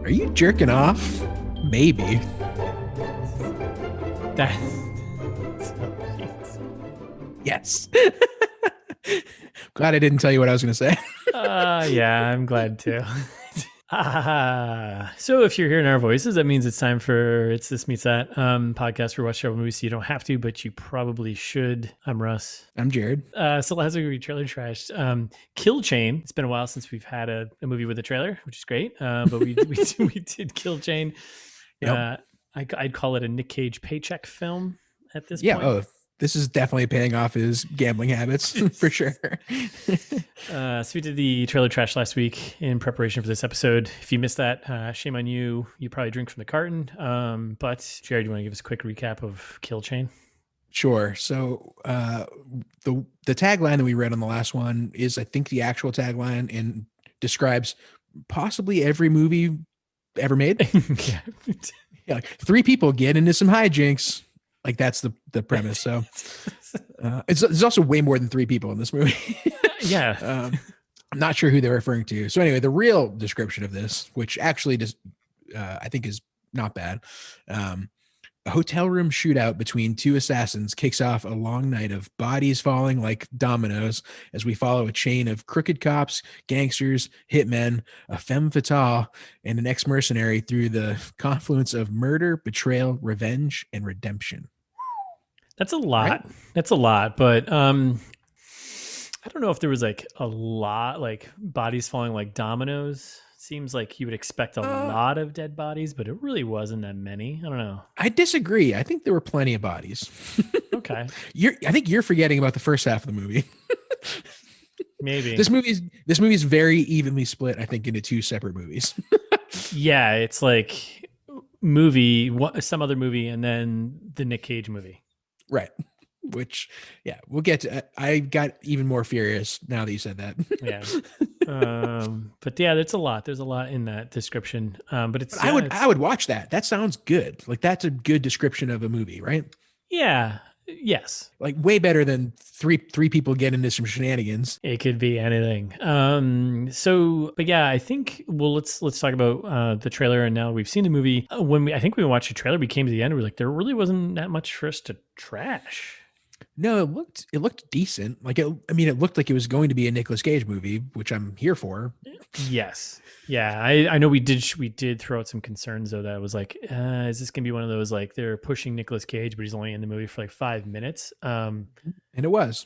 Are you jerking off? Maybe. That. Yes. Glad I didn't tell you what I was going to say. Yeah, I'm glad too. So if you're hearing our voices, that means it's time for It's This Meets That podcast where we watch several movies. So you don't have to, but you probably should. I'm Russ. I'm Jared. So last week we trailer trashed Kill Chain. It's been a while since we've had a movie with a trailer, which is great. But we did Kill Chain. Yep. I'd call it a Nic Cage paycheck film at this Yeah. point. Oh, this is definitely paying off his gambling habits for sure. So we did the trailer trash last week in preparation for this episode. If you missed that, shame on you. You probably drink from the carton. But Jared, you want to give us a quick recap of Kill Chain? Sure. So the tagline that we read on the last one is, I think, the actual tagline and describes possibly every movie ever made. Yeah. Yeah, like 3 people get into some hijinks. Like that's the premise. So it's also way more than 3 people in this movie. Yeah. I'm not sure who they're referring to. So anyway, the real description of this, which actually just I think is not bad. A hotel room shootout between 2 assassins kicks off a long night of bodies falling like dominoes as we follow a chain of crooked cops, gangsters, hitmen, a femme fatale, and an ex-mercenary through the confluence of murder, betrayal, revenge, and redemption. That's a lot. Right? That's a lot. But I don't know if there was like a lot, like bodies falling like dominoes. Seems like you would expect a lot of dead bodies, but it really wasn't that many. I don't know. I disagree. I think there were plenty of bodies. Okay. I think you're forgetting about the first half of the movie. Maybe. This movie's very evenly split, I think, into 2 separate movies. Yeah, it's like some other movie, and then the Nic Cage movie. Right. Which, yeah, we'll get to. I got even more furious now that you said that. Yeah. But yeah, there's a lot. There's a lot in that description. But it's. But I would watch that. That sounds good. Like that's a good description of a movie, right? Yeah. Yes. Like way better than three people get into some shenanigans. It could be anything. But yeah, I think let's talk about the trailer. And now we've seen the movie. I think we watched the trailer, we came to the end. We're like, there really wasn't that much for us to trash. No, it looked decent. Like it looked like it was going to be a Nicolas Cage movie, which I'm here for. Yes. Yeah. I know we did throw out some concerns though, that was like, is this gonna be one of those, like they're pushing Nicolas Cage, but he's only in the movie for like 5 minutes? And it was.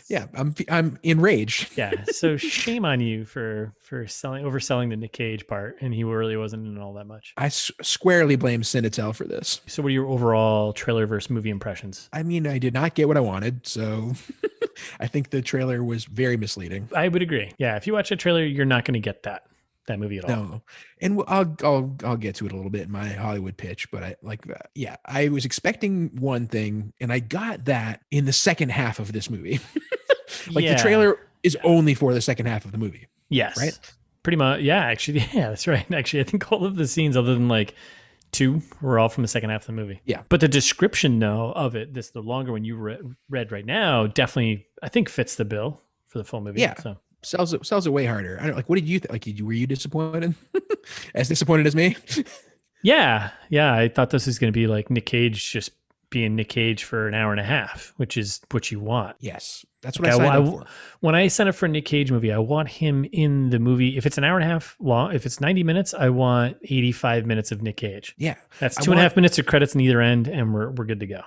Yeah, I'm enraged. Yeah. So shame on you for overselling the Nic Cage part, and he really wasn't in all that much. I squarely blame Cinetel for this. So what are your overall trailer versus movie impressions? I mean, I did not get what I wanted, so I think the trailer was very misleading. I would agree. Yeah, if you watch a trailer, you're not going to get that movie at all. No, and I'll get to it a little bit in my Hollywood pitch, but I was expecting one thing, and I got that in the second half of this movie. The trailer is only for the second half of the movie. Yes, right. Pretty much. Yeah, actually, yeah, that's right. Actually, I think all of the scenes, other than like 2, were all from the second half of the movie. Yeah, but the description though of it, the longer one you read right now, definitely I think fits the bill for the full movie. Yeah. So. Sells it way harder. I don't like. What did you think? Like, were you disappointed? As disappointed as me? Yeah. I thought this was going to be like Nic Cage just being Nic Cage for an hour and a half, which is what you want. Yes, that's what I signed up for. When I sign up for a Nic Cage movie, I want him in the movie. If it's an hour and a half long, if it's 90 minutes, I want 85 minutes of Nic Cage. Yeah, that's 2.5 minutes of credits on either end, and we're good to go.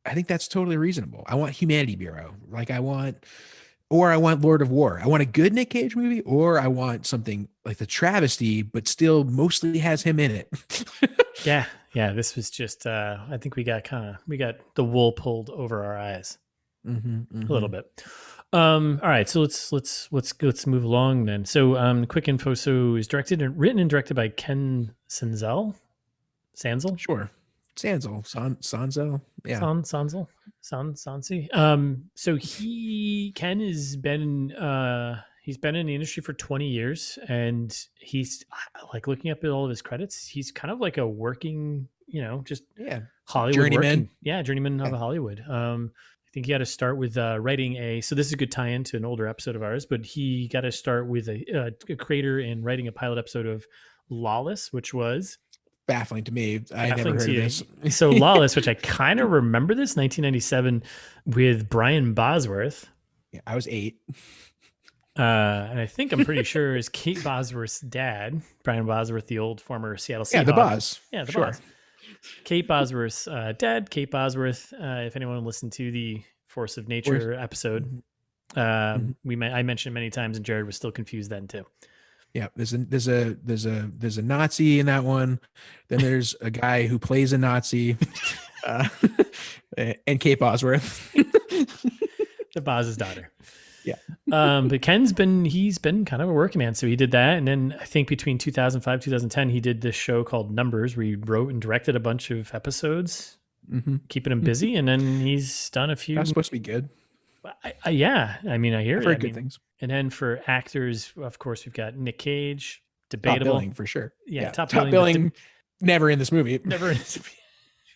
I think that's totally reasonable. I want Humanity Bureau. Like I want Lord of War. I want a good Nic Cage movie, or I want something like The Travesty, but still mostly has him in it. Yeah. This was just, I think we got the wool pulled over our eyes a little bit. All right. So let's move along then. So, quick info. So it's written and directed by Ken Sanzel. Sure. Sanzo. Yeah. Sansi. So Ken has been he's been in the industry for 20 years, and he's like, looking up at all of his credits, he's kind of like a working, just Hollywood journeyman. Journeyman of Hollywood. I think he got to start with writing so this is a good tie-in to an older episode of ours, but he got to start with a creator and writing a pilot episode of Lawless, which was baffling to me. I never heard of this. So Lawless, which I kind of remember this, 1997 with Brian Bosworth. Yeah, I was 8. And I think I'm pretty sure is Kate Bosworth's dad, Brian Bosworth, the old former Seattle Seahawks. Yeah, the Boz. Yeah, the Boz. Kate Bosworth's dad, Kate Bosworth. If anyone listened to the Force of Nature episode, I mentioned many times, and Jared was still confused then too. Yeah, there's a Nazi in that one. Then there's a guy who plays a Nazi, and Kate Bosworth, the Boz's daughter. Yeah. But he's been kind of a working man. So he did that. And then I think between 2005, 2010, he did this show called Numbers where he wrote and directed a bunch of episodes, keeping him busy. And then he's done a few. That's supposed to be good. Yeah. I mean, I hear I've heard good things. And then for actors, of course, we've got Nic Cage, debatable. Top billing for sure. Yeah. Top billing never in this movie. Never in this movie.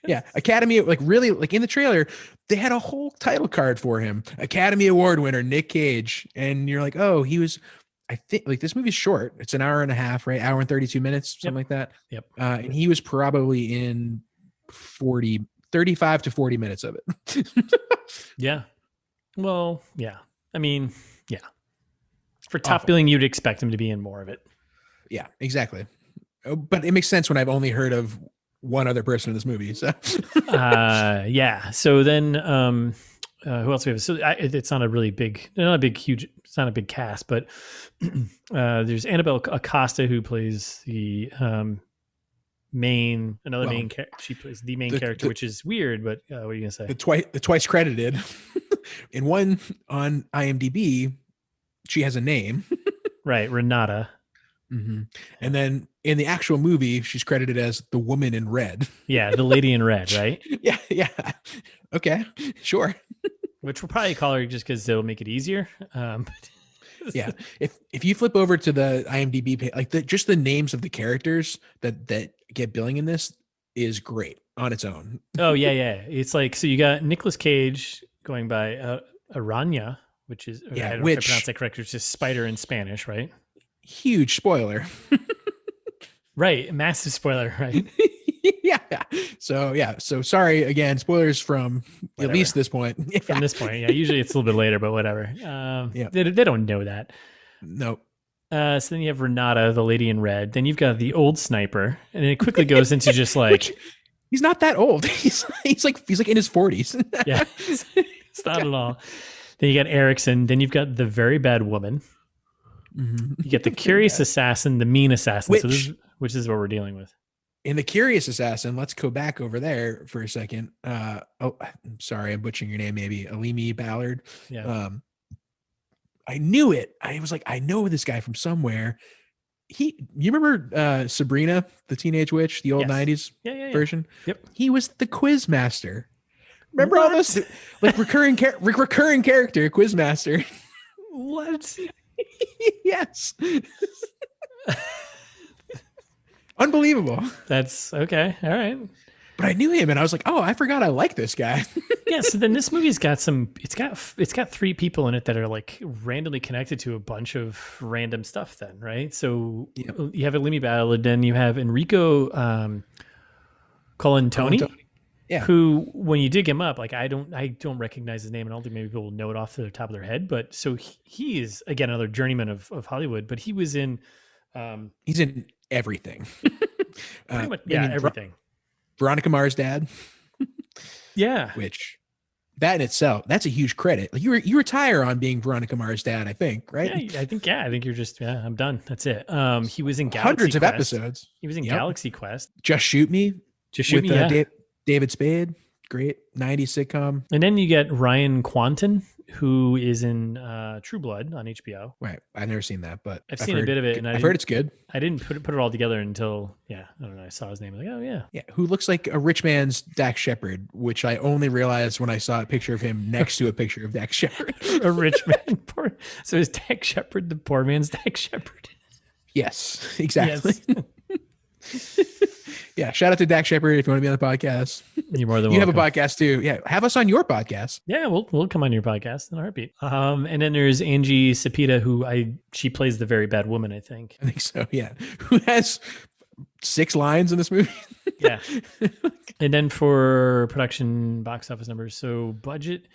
Yeah, Academy, really in the trailer, they had a whole title card for him. Academy Award winner, Nic Cage. And you're like, oh, he was, I think, this movie's short. It's an hour and a half, right? Hour and 32 minutes, something like that. Yep. And he was probably in 35 to 40 minutes of it. Yeah. Well, yeah. I mean, yeah. For top billing, you'd expect him to be in more of it. Yeah, exactly. But it makes sense when I've only heard of one other person in this movie. So yeah. So then who else we have? So it's not a really big, it's not a big cast, but there's Annabelle Acosta who plays the main character. She plays the main character, which is weird, but what are you gonna say? The twice credited. In one on IMDb, she has a name. Right, Renata. Mm-hmm. And then in the actual movie, she's credited as the woman in red. Yeah, the lady in red, right? Yeah. Okay, sure. Which we'll probably call her just because it'll make it easier. Yeah, if you flip over to the IMDb page, just the names of the characters that get billing in this is great on its own. Oh yeah. It's like, so you got Nicolas Cage going by Aranya, which is, I don't know if I pronounced that correctly, which is spider in Spanish, right? Huge spoiler. Right, massive spoiler, right? Yeah. So sorry again, spoilers from whatever. At least this point. From this point, yeah. Usually it's a little bit later, but whatever. They don't know that. Nope. So then you have Renata, the lady in red. Then you've got the old sniper, and it quickly goes into just like he's not that old. He's like in his 40s. Yeah, it's not at all. Then you got Erickson. Then you've got the very bad woman. Mm-hmm. You get the curious assassin, the mean assassin. Which is what we're dealing with. In the curious assassin, let's go back over there for a second. I'm sorry, I'm butchering your name. Maybe Alimi Ballard. Yeah. I knew it. I was like, I know this guy from somewhere. You remember Sabrina, the Teenage Witch, the old 90s version? Yep. He was the quiz master. Remember all those like recurring character quiz master? What? Yes. Unbelievable. That's okay. All right. But I knew him and I was like, oh, I forgot I like this guy. Yeah. So then this movie's got it's got 3 people in it that are like randomly connected to a bunch of random stuff then, right? So you have Alimi Ballard, then you have Enrico Colantoni. Yeah. Who, when you dig him up, like I don't recognize his name, and I don't think maybe people will know it off the top of their head. But so he is again another journeyman of Hollywood. But he was in. He's in everything. Pretty much, everything. Veronica Mars' dad. Yeah. Which that in itself, that's a huge credit. Like you retire on being Veronica Mars' dad, I think, right? Yeah, I think you're just I'm done. That's it. He was in Galaxy hundreds Quest. Of episodes. He was in Galaxy Quest. Just Shoot Me. Just Shoot Me. David Spade, great 90s sitcom. And then you get Ryan Kwanten, who is in True Blood on HBO. Right. I've never seen that, but I've seen a bit of it, and I've heard it's good. I didn't put it all together until I don't know. I saw his name. I was like, oh yeah. Yeah. Who looks like a rich man's Dax Shepard, which I only realized when I saw a picture of him next to a picture of Dax Shepard. A rich man. So is Dax Shepard the poor man's Dax Shepard? Yes, exactly. Yes. Yeah, shout out to Dax Shepard if you want to be on the podcast. You're more than you welcome. have a podcast too. Yeah, have us on your podcast. Yeah, we'll come on your podcast in a heartbeat. And then there's Angie Cepeda, who she plays the very bad woman, I think. I think so. Yeah, who has 6 lines in this movie? Yeah. And then for production box office numbers, so budget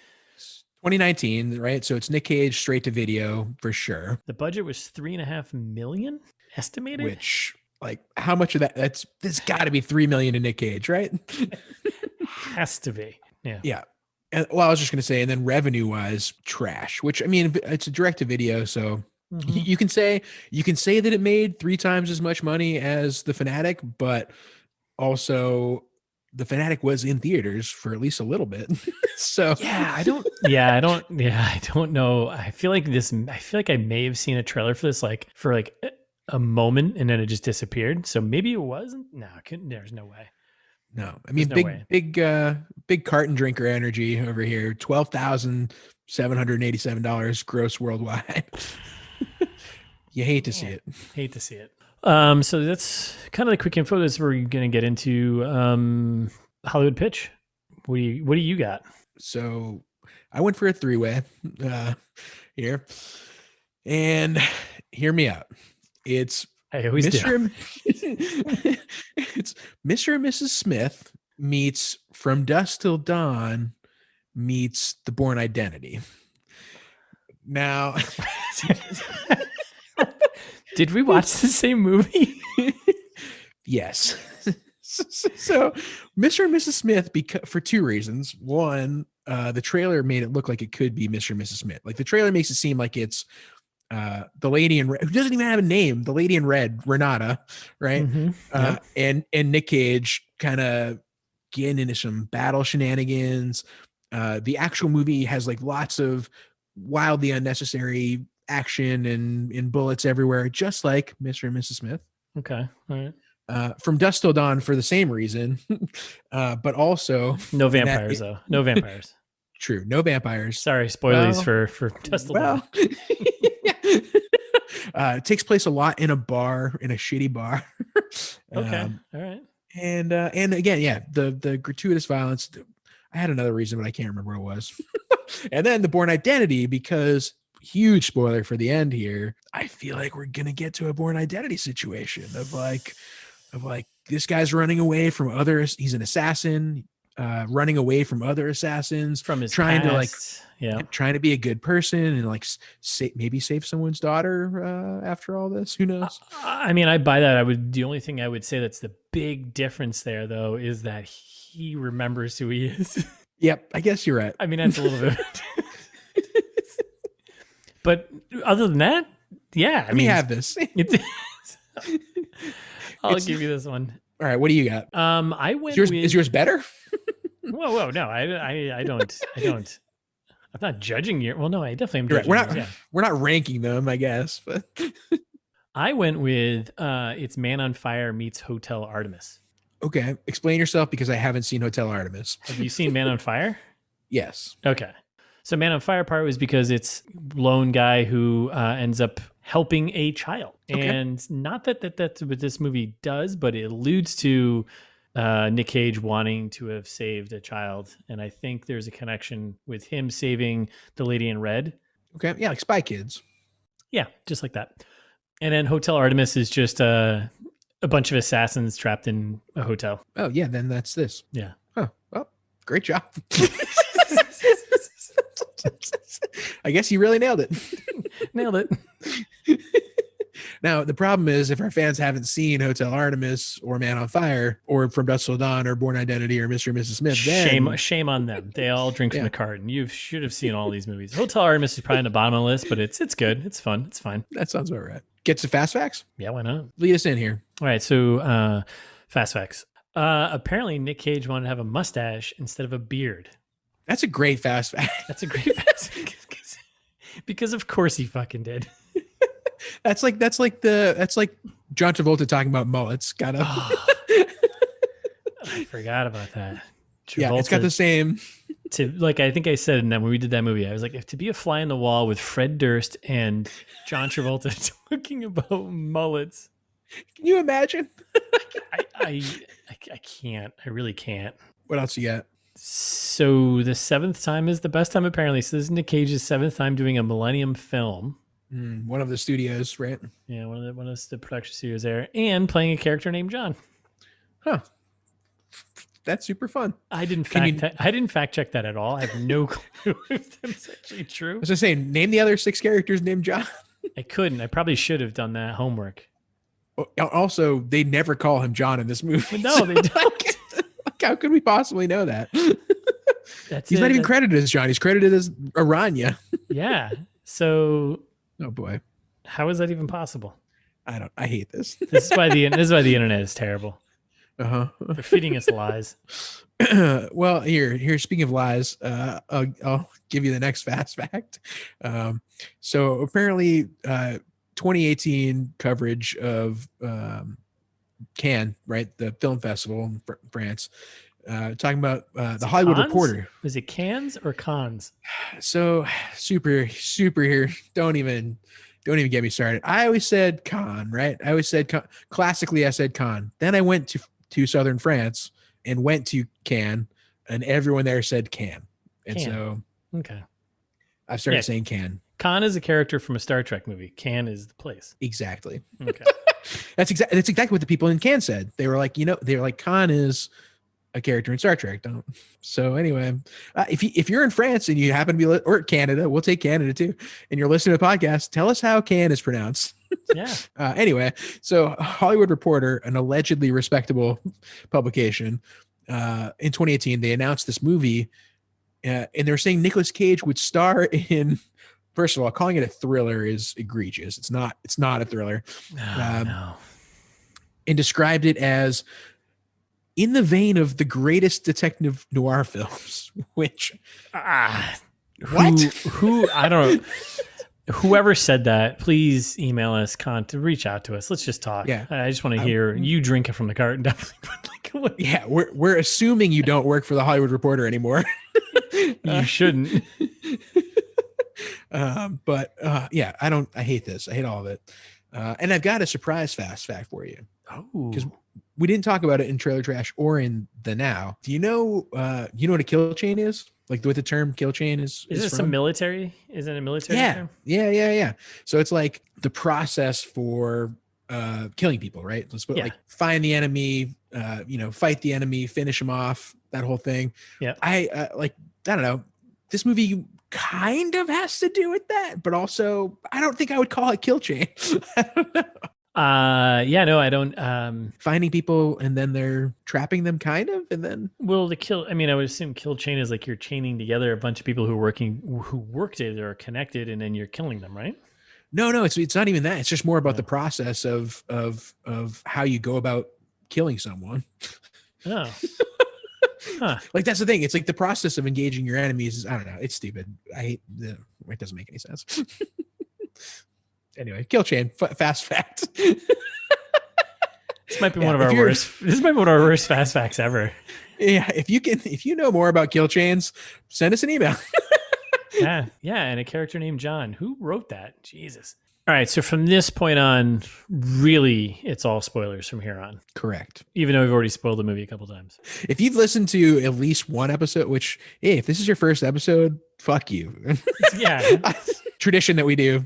2019, right? So it's Nic Cage straight to video for sure. The budget was $3.5 million estimated. Which, like, how much of that? There's got to be $3 million to Nic Cage, right? Has to be. Yeah. Yeah. And, well, I was just gonna say, and then revenue wise, trash. Which, I mean, it's a direct to video, so you can say that it made 3 times as much money as The Fanatic, but also The Fanatic was in theaters for at least a little bit. So I don't know. I feel like I may have seen a trailer for this, like for like a moment, and then it just disappeared. So maybe it wasn't. No, there's no way. No, I mean, big carton drinker energy over here. $12,787 gross worldwide. You hate to see it. Hate to see it. So that's kind of the quick info. This we're going to get into Hollywood pitch. What do you got? So I went for a 3-way here, and hear me out. It's I always do. It's Mr. and Mrs. Smith meets From Dusk Till Dawn meets The Bourne Identity. Now, did we watch the same movie? Yes. So Mr. and Mrs. Smith, for 2 reasons. One, the trailer made it look like it could be Mr. and Mrs. Smith. Like, the trailer makes it seem like it's the lady in red, who doesn't even have a name, the lady in red, Renata, right? Yeah. And Nic Cage kind of getting into some battle shenanigans. The actual movie has like lots of wildly unnecessary action and bullets everywhere, just like Mr. and Mrs. Smith. Okay. All right. From Dusk Till Dawn for the same reason, but also no vampires though. No vampires. True, no vampires. Sorry, spoilers for Dusk Till Dawn. It takes place a lot in a shitty bar. Okay, all right. And again, yeah, the gratuitous violence. I had another reason, but I can't remember what it was. And then The Bourne Identity, because huge spoiler for the end here. I feel like we're gonna get to a Bourne Identity situation of like this guy's running away from others. He's an assassin, running away from other assassins, from his trying past. trying to be a good person and like maybe save someone's daughter after all this. Who knows? I mean, I buy that. The only thing I would say that's the big difference there, though, is that he remembers who he is. Yep, I guess you're right. I mean, that's a little bit. But other than that, yeah. Let me have this. I'll give you this one. All right, what do you got? I went. Is yours better? Whoa, no, I don't. I'm not judging you. Well, no, I definitely am judging. Right. We're not ranking them, I guess. But I went with it's Man on Fire meets Hotel Artemis. Okay, explain yourself, because I haven't seen Hotel Artemis. Have you seen Man on Fire? Yes. Okay. So Man on Fire part was because it's lone guy who ends up helping a child. Okay. And not that's what this movie does, but it alludes to Nic Cage wanting to have saved a child. And I think there's a connection with him saving the lady in red. Okay. Yeah, like Spy Kids. Yeah, just like that. And then Hotel Artemis is just a bunch of assassins trapped in a hotel. Oh, yeah, then that's this. Yeah. Oh, well, great job. I guess you really nailed it. Nailed it. Now, the problem is, if our fans haven't seen Hotel Artemis or Man on Fire or From Dusk Till Dawn or Bourne Identity or Mr. and Mrs. Smith, then shame on them. They all drink from the carton. You should have seen all these movies. Hotel Artemis is probably on the bottom of the list, but it's good. It's fun. It's fine. That sounds about right. Get to fast facts? Yeah, why not? Lead us in here. All right, so fast facts. Apparently, Nic Cage wanted to have a mustache instead of a beard. That's a great fast fact. That's a great fast fact. Because of course he fucking did. That's like John Travolta talking about mullets. Kind of. Oh, I forgot about that. Travolta, yeah, it's got the same. I think I said when we did that movie, I was like, if to be a fly on the wall with Fred Durst and John Travolta talking about mullets. Can you imagine? I can't. I really can't. What else you got? So the seventh time is the best time, apparently. So this is Nic Cage's seventh time doing a Millennium film. One of the studios, right? Yeah, one of the production studios there, and playing a character named John. Huh. That's super fun. I didn't fact check that at all. I have no clue if that's actually true. I was just saying, name the other 6 characters named John. I couldn't. I probably should have done that homework. Also, they never call him John in this movie. No, they don't. How could we possibly know that? He's not even credited as John. He's credited as Aranya. Yeah. So. Oh boy. How is that even possible? I hate this. This is why the internet is terrible. Uh-huh. They're feeding us lies. Well, here. Speaking of lies, I'll give you the next fast fact. So apparently, 2018 coverage of Cannes, right, the film festival in France, talking about the Hollywood Reporter. Was it Cannes or Cons? So super here. Don't even get me started. I always said Cannes, right? I always said classically. I said Cannes. Then I went to southern France and went to Cannes, and everyone there said Cannes. And so okay, I started saying Cannes. Khan is a character from a Star Trek movie. Cannes is the place. Exactly. Okay. That's exactly what the people in Cannes said. They were like, Khan is a character in Star Trek. So anyway, if you're in France and you happen to be, or Canada, we'll take Canada too, and you're listening to a podcast, tell us how Cannes is pronounced. Yeah. Anyway, so Hollywood Reporter, an allegedly respectable publication, in 2018, they announced this movie, and they were saying Nicolas Cage would star in. First of all, calling it a thriller is egregious. It's not a thriller. No. And described it as in the vein of the greatest detective noir films, which what? Who I don't know. Whoever said that, please email us, to reach out to us. Let's just talk. Yeah. I just want to hear you drink it from the carton. Definitely. Yeah, we're assuming you don't work for the Hollywood Reporter anymore. You shouldn't. Yeah, I hate this. I hate all of it. And I've got a surprise fast fact for you. Oh, because we didn't talk about it in Trailer Trash or in the Now. Do you know what a kill chain is? Like what the term kill chain is? Is it some military? Is it a military term? Yeah. So it's like the process for killing people, right? Let's put like find the enemy, fight the enemy, finish them off, that whole thing. Yeah. I don't know. This movie kind of has to do with that, but also I don't think I would call it kill chain. I don't know. I don't. Finding people and then they're trapping them, kind of, and then. Well, the kill. I mean, I would assume kill chain is like you're chaining together a bunch of people who worked it or are connected, and then you're killing them, right? No, it's not even that. It's just more about the process of how you go about killing someone. Oh. Huh. Like that's the thing. It's like the process of engaging your enemies is, I don't know. It's stupid. I hate it doesn't make any sense. Anyway, kill chain. Fast fact. This might be one of our worst. This might be one of our worst fast facts ever. Yeah, if you know more about kill chains, send us an email. Yeah, and a character named John. Who wrote that? Jesus. All right, so from this point on, really, it's all spoilers from here on. Correct. Even though we've already spoiled the movie a couple times. If you've listened to at least one episode, which, hey, if this is your first episode, fuck you. Yeah. Tradition that we do.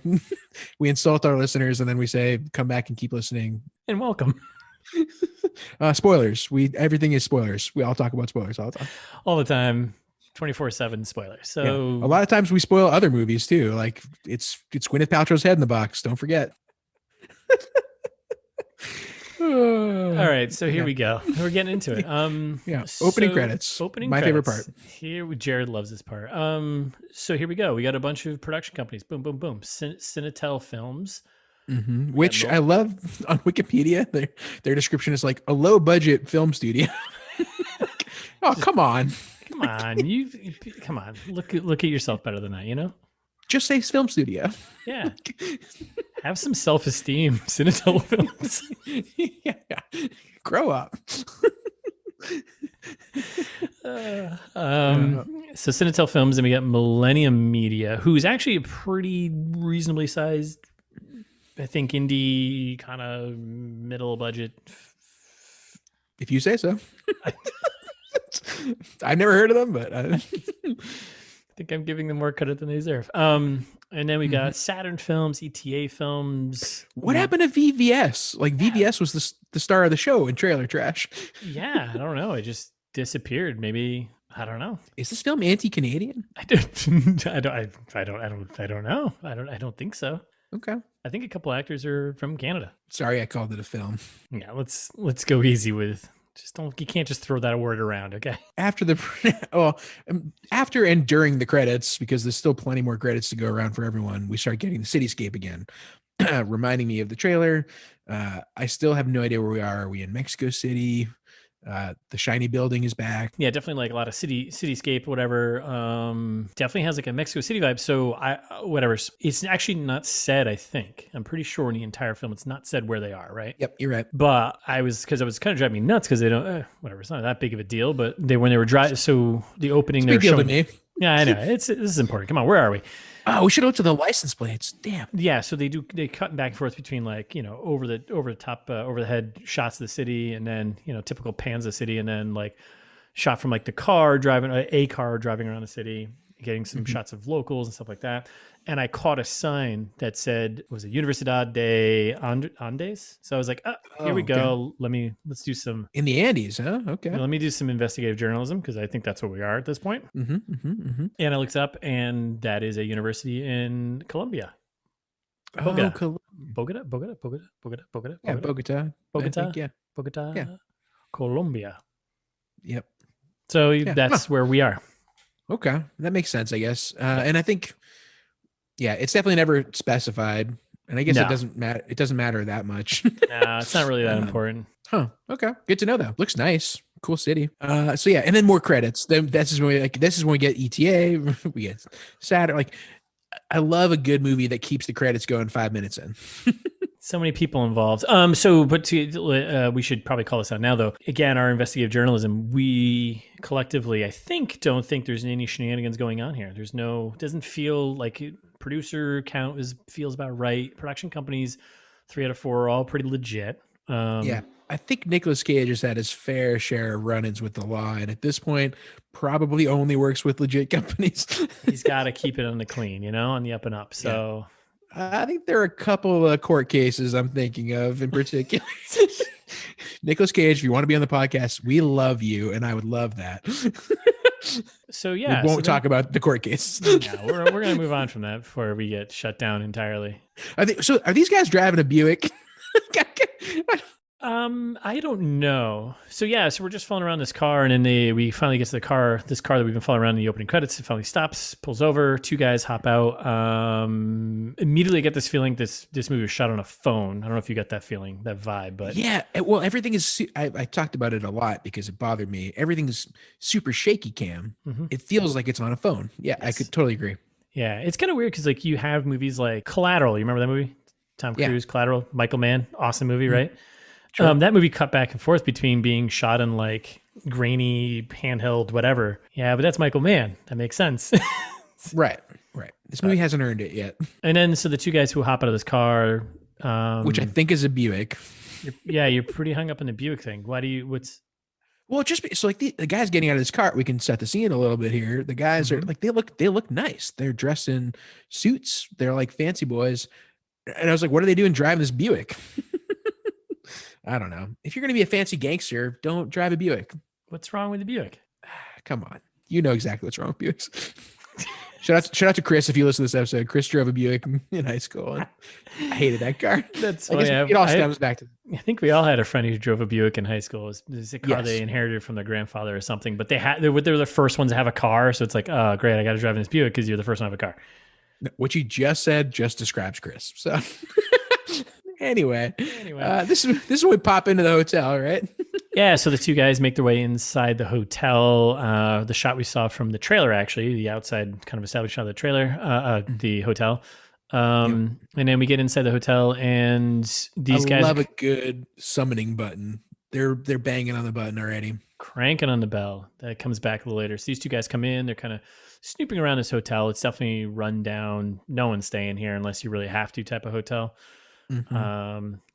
We insult our listeners and then we say, come back and keep listening. And welcome. Spoilers. Everything is spoilers. We all talk about spoilers all the time. All the time. 24/7 spoilers. So a lot of times we spoil other movies too. Like it's Gwyneth Paltrow's head in the box. Don't forget. All right, so here we go. We're getting into it. Opening credits. My favorite part. Here, Jared loves this part. So here we go. We got a bunch of production companies. Boom, boom, boom. Cinetel Films. Mm-hmm. Which I love on Wikipedia. Their description is like a low budget film studio. Oh, come on. Come on. Look at yourself better than that, you know? Just say film studio. Yeah. Have some self-esteem, Cinetel Films. Yeah. Grow up. So Cinetel Films, and we got Millennium Media, who's actually a pretty reasonably sized, I think, indie kind of middle budget. If you say so. I've never heard of them, but I think I'm giving them more credit than they deserve. And then we got Saturn Films, ETA Films. What happened to VVS? Like VVS was the star of the show in Trailer Trash. Yeah, I don't know. It just disappeared. Maybe I don't know. Is this film anti-Canadian? I don't know. I don't think so. Okay. I think a couple actors are from Canada. Sorry, I called it a film. Yeah, let's go easy with. You can't just throw that word around, okay? After and during the credits, because there's still plenty more credits to go around for everyone, we start getting the cityscape again, reminding me of the trailer. I still have no idea where we are. Are we in Mexico City? The shiny building is back. Yeah, definitely like a lot of cityscape, whatever. Definitely has like a Mexico City vibe. So whatever. It's actually not said, I think. I'm pretty sure in the entire film it's not said where they are, right? Yep, you're right. But I was kind of driving me nuts because they don't, whatever, it's not that big of a deal, but when they were driving, so the opening, it's a big deal to me. Yeah, I know. This is important. Come on, where are we? Oh, we should look to the license plates. Damn. Yeah, so they cut back and forth between like, over the top, over the head shots of the city, and then, typical pans of the city, and then like shot from like the car driving around the city, getting some shots of locals and stuff like that. And I caught a sign that said, was it Universidad de Andes? So I was like, here we go. Okay. Let's do some in the Andes, huh? Okay. Let me do some investigative journalism, because I think that's what we are at this point. And I looked up, and that is a university in Colombia. Bogota. Yeah, Bogota. Colombia. Yep. So that's where we are. Okay, that makes sense, I guess. And I think, it's definitely never specified, and I guess it doesn't matter. It doesn't matter that much. No, it's not really that important. Huh. Okay. Good to know, though. Looks nice. Cool city. And then more credits. Then this is when we get ETA. We get Saturn. Like, I love a good movie that keeps the credits going 5 minutes in. So many people involved. We should probably call this out now, though. Again, our investigative journalism, we collectively, I think, don't think there's any shenanigans going on here. Doesn't feel like producer count feels about right. Production companies, 3 out of 4 are all pretty legit. I think Nicolas Cage has had his fair share of run-ins with the law, and at this point, probably only works with legit companies. He's got to keep it on the clean, on the up and up. So. Yeah. I think there are a couple of court cases I'm thinking of in particular. Nicolas Cage, if you want to be on the podcast, we love you, and I would love that. So we won't talk about the court cases. Yeah, we're going to move on from that before we get shut down entirely. Are these guys driving a Buick? I don't know. So we're just following around this car, and then we finally get to this car that we've been following around in the opening credits. It finally stops, pulls over, 2 guys hop out. Immediately I get this feeling this movie was shot on a phone. I don't know if you got that feeling, that vibe, but well, everything is, I talked about it a lot because it bothered me. Everything is super shaky cam. It feels like it's on a phone. Yes. I could totally agree. Yeah. It's kind of weird because like you have movies like Collateral. You remember that movie? Tom Cruise, Collateral, Michael Mann, awesome movie, right? Sure. That movie cut back and forth between being shot in like grainy handheld whatever. Yeah, but that's Michael Mann. That makes sense. Right. This movie hasn't earned it yet. And then so the 2 guys who hop out of this car, which I think is a Buick. You're pretty hung up on the Buick thing. Well, the guys getting out of this car, we can set the scene a little bit here. The guys are like, they look nice. They're dressed in suits. They're like fancy boys. And I was like, what are they doing driving this Buick? I don't know. If you're going to be a fancy gangster, don't drive a Buick. What's wrong with the Buick? Come on. You know exactly what's wrong with Buicks. Shout out to Chris if you listen to this episode. Chris drove a Buick in high school, and I hated that car. That's it all stems back to. I think we all had a friend who drove a Buick in high school. It was a car they inherited from their grandfather or something. But they were the first ones to have a car, so it's like, oh great, I got to drive in this Buick because you're the first one to have a car. What you just said just describes Chris. So. Anyway, this is when we pop into the hotel, right? Yeah, so the 2 guys make their way inside the hotel. The shot we saw from the trailer, actually, the outside kind of established shot of the trailer, the hotel. And then we get inside the hotel, and these guys love a good summoning button. They're banging on the button already, cranking on the bell. That comes back a little later. So these 2 guys come in. They're kind of snooping around this hotel. It's definitely run down. No one's staying here unless you really have to type of hotel.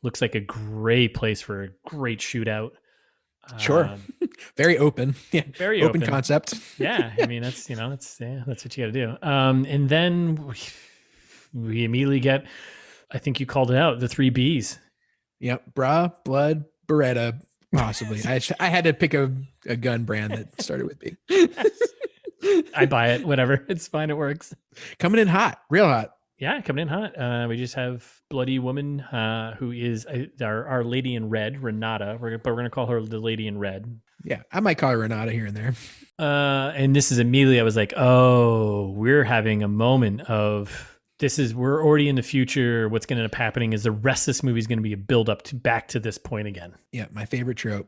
Looks like a great place for a great shootout. Sure. Very open. Yeah. Very open concept. Yeah. I mean, that's what you got to do. And then we immediately get, I think you called it out, the 3 Bs. Yep. Bra, blood, Beretta, possibly. I had to pick a gun brand that started with B. I buy it. Whatever. It's fine. It works. Coming in hot. Real hot. Yeah, coming in hot. We just have bloody woman who is our lady in red, Renata. But we're going to call her the lady in red. Yeah, I might call her Renata here and there. And this is immediately, I was like, oh, we're having a moment of... we're already in the future. What's going to end up happening is the rest of this movie is going to be a build up to back to this point again. Yeah, my favorite trope.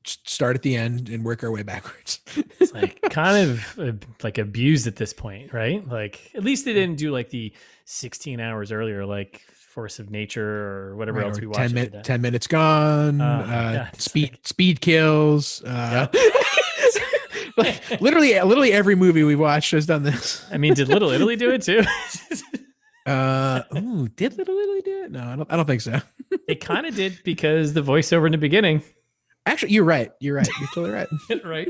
Start at the end and work our way backwards. It's like kind of like abused at this point, right? Like at least they didn't do like the 16 hours earlier, like Force of Nature or whatever else we watched. 10 minutes gone. Speed kills. Like literally every movie we watched has done this. I mean, did Little Italy do it too? Did Little Italy do it? No, I don't think so. It kind of did because the voiceover in the beginning. Actually, you're right. You're totally right. Right.